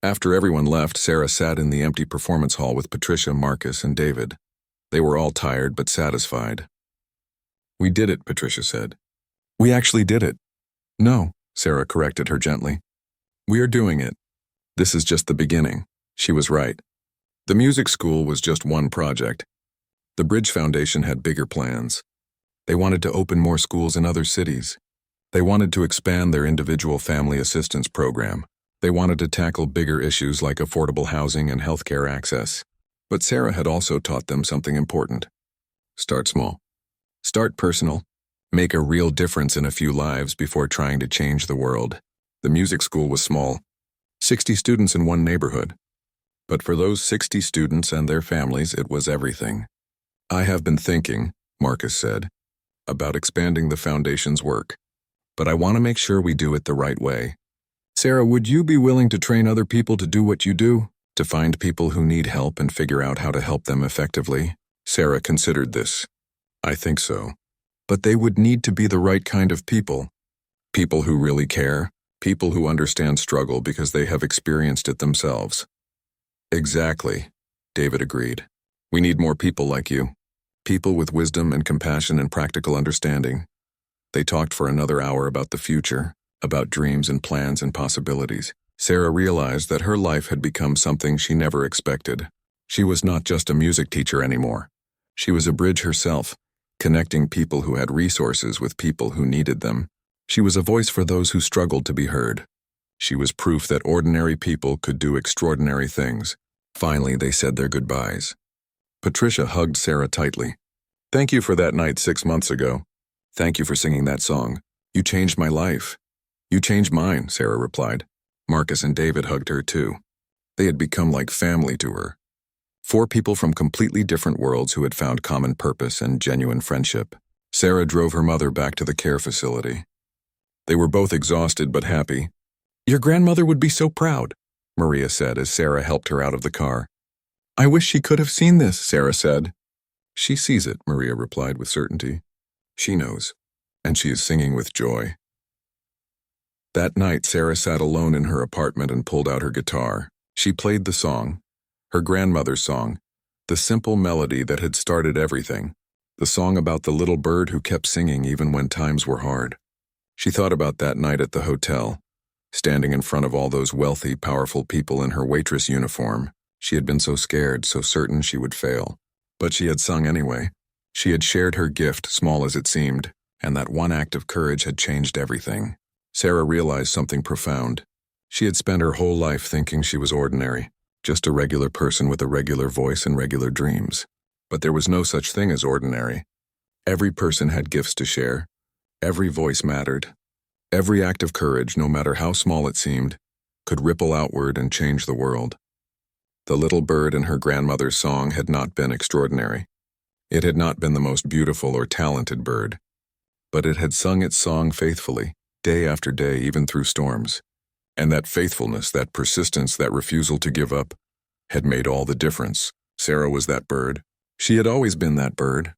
S1: After everyone left, Sarah sat in the empty performance hall with Patricia, Marcus, and David. They were all tired but satisfied. "We did it," Patricia said. "We actually did it." "No," Sarah corrected her gently. "We are doing it. This is just the beginning." She was right. The music school was just one project. The Bridge Foundation had bigger plans. They wanted to open more schools in other cities. They wanted to expand their individual family assistance program. They wanted to tackle bigger issues like affordable housing and healthcare access. But Sarah had also taught them something important. Start small. Start personal. Make a real difference in a few lives before trying to change the world. The music school was small, 60 students in one neighborhood. But for those 60 students and their families, it was everything. "I have been thinking," Marcus said, "about expanding the foundation's work. But I want to make sure we do it the right way. Sarah, would you be willing to train other people to do what you do? To find people who need help and figure out how to help them effectively?" Sarah considered this. I think so. But they would need to be the right kind of people. People who really care. People who understand struggle because they have experienced it themselves. Exactly, David agreed. We need more people like you. People with wisdom and compassion and practical understanding. They talked for another hour about the future, about dreams and plans and possibilities. Sarah realized that her life had become something she never expected. She was not just a music teacher anymore. She was a bridge herself, connecting people who had resources with people who needed them. She was a voice for those who struggled to be heard. She was proof that ordinary people could do extraordinary things. Finally, they said their goodbyes. Patricia hugged Sarah tightly. Thank you for that night 6 months ago. Thank you for singing that song. You changed my life. You changed mine, Sarah replied. Marcus and David hugged her too. They had become like family to her. 4 people from completely different worlds who had found common purpose and genuine friendship. Sarah drove her mother back to the care facility. They were both exhausted but happy. Your grandmother would be so proud, Maria said as Sarah helped her out of the car. I wish she could have seen this, Sarah said. She sees it, Maria replied with certainty. She knows, and she is singing with joy. That night, Sarah sat alone in her apartment and pulled out her guitar. She played the song, her grandmother's song, the simple melody that had started everything, the song about the little bird who kept singing even when times were hard. She thought about that night at the hotel, standing in front of all those wealthy, powerful people in her waitress uniform. She had been so scared, so certain she would fail. But she had sung anyway. She had shared her gift, small as it seemed, and that one act of courage had changed everything. Sarah realized something profound. She had spent her whole life thinking she was ordinary, just a regular person with a regular voice and regular dreams. But there was no such thing as ordinary. Every person had gifts to share. Every voice mattered. Every act of courage, no matter how small it seemed, could ripple outward and change the world. The little bird in her grandmother's song had not been extraordinary. It had not been the most beautiful or talented bird, but it had sung its song faithfully, day after day, even through storms. And that faithfulness, that persistence, that refusal to give up, had made all the difference. Sarah was that bird. She had always been that bird.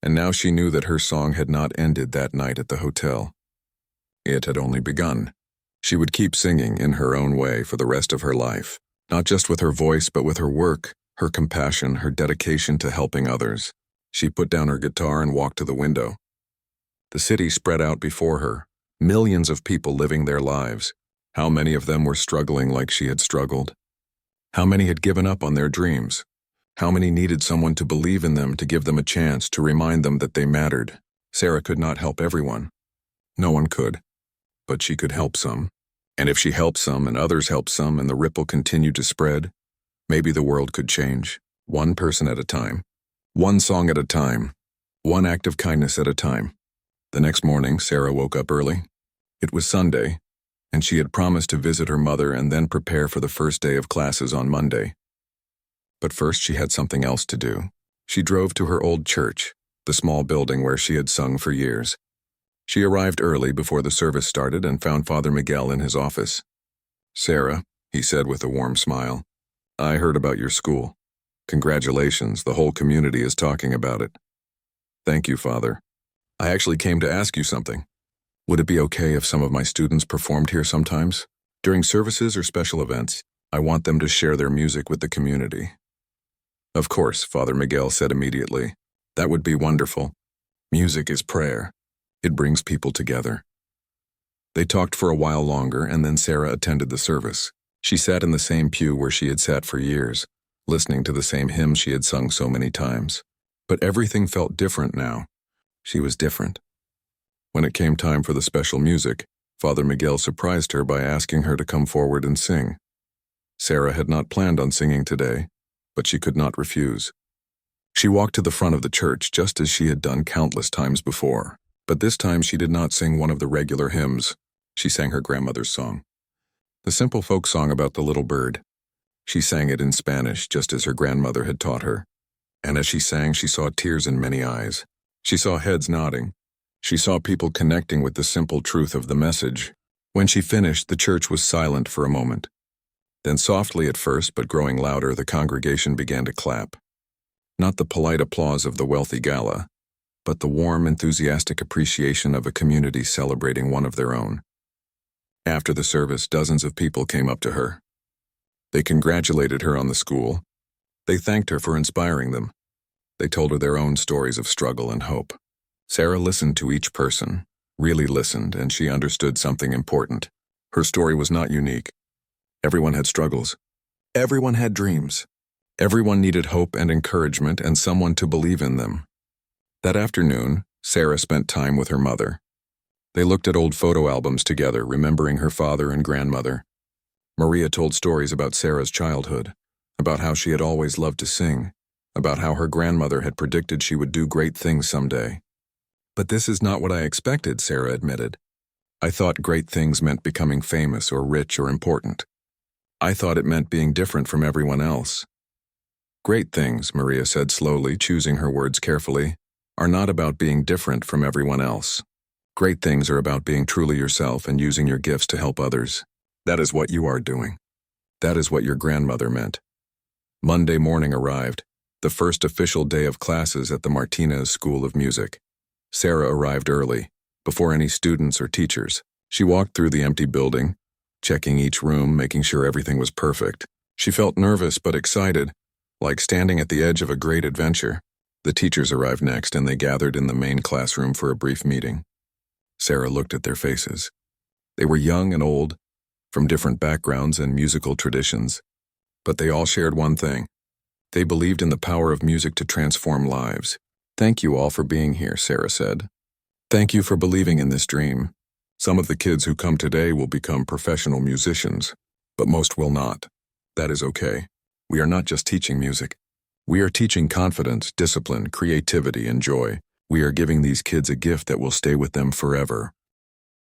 S1: And now she knew that her song had not ended that night at the hotel. It had only begun. She would keep singing in her own way for the rest of her life, not just with her voice, but with her work, her compassion, her dedication to helping others. She put down her guitar and walked to the window. The city spread out before her, millions of people living their lives. How many of them were struggling like she had struggled? How many had given up on their dreams? How many needed someone to believe in them, to give them a chance, to remind them that they mattered? Sarah could not help everyone. No one could. But she could help some. And if she helped some and others helped some and the ripple continued to spread, maybe the world could change, one person at a time, one song at a time, one act of kindness at a time. The next morning, Sarah woke up early. It was Sunday, and she had promised to visit her mother and then prepare for the first day of classes on Monday. But first she had something else to do. She drove to her old church, the small building where she had sung for years. She arrived early before the service started and found Father Miguel in his office. Sarah, he said with a warm smile, I heard about your school. Congratulations, the whole community is talking about it. Thank you, Father. I actually came to ask you something. Would it be okay if some of my students performed here sometimes? During services or special events, I want them to share their music with the community. Of course, Father Miguel said immediately. That would be wonderful. Music is prayer. It brings people together. They talked for a while longer, and then Sarah attended the service. She sat in the same pew where she had sat for years, listening to the same hymns she had sung so many times. But everything felt different now. She was different. When it came time for the special music, Father Miguel surprised her by asking her to come forward and sing. Sarah had not planned on singing today, but she could not refuse. She walked to the front of the church just as she had done countless times before. But this time she did not sing one of the regular hymns. She sang her grandmother's song. The simple folk song about the little bird. She sang it in Spanish, just as her grandmother had taught her. And as she sang, she saw tears in many eyes. She saw heads nodding. She saw people connecting with the simple truth of the message. When she finished, the church was silent for a moment. Then softly at first, but growing louder, the congregation began to clap. Not the polite applause of the wealthy gala, but the warm, enthusiastic appreciation of a community celebrating one of their own. After the service, dozens of people came up to her. They congratulated her on the school. They thanked her for inspiring them. They told her their own stories of struggle and hope. Sarah listened to each person, really listened, and she understood something important. Her story was not unique. Everyone had struggles. Everyone had dreams. Everyone needed hope and encouragement and someone to believe in them. That afternoon, Sarah spent time with her mother. They looked at old photo albums together, remembering her father and grandmother. Maria told stories about Sarah's childhood, about how she had always loved to sing, about how her grandmother had predicted she would do great things someday. "But this is not what I expected," Sarah admitted. "I thought great things meant becoming famous or rich or important. I thought it meant being different from everyone else." "Great things," Maria said slowly, choosing her words carefully, "are not about being different from everyone else. Great things are about being truly yourself and using your gifts to help others. That is what you are doing. That is what your grandmother meant." Monday morning arrived, the first official day of classes at the Martinez School of Music. Sarah arrived early, before any students or teachers. She walked through the empty building, checking each room, making sure everything was perfect. She felt nervous but excited, like standing at the edge of a great adventure. The teachers arrived next, and they gathered in the main classroom for a brief meeting. Sarah looked at their faces. They were young and old, from different backgrounds and musical traditions, but they all shared one thing. They believed in the power of music to transform lives. "Thank you all for being here," Sarah said. "Thank you for believing in this dream. Some of the kids who come today will become professional musicians, but most will not. That is okay. We are not just teaching music. We are teaching confidence, discipline, creativity, and joy. We are giving these kids a gift that will stay with them forever."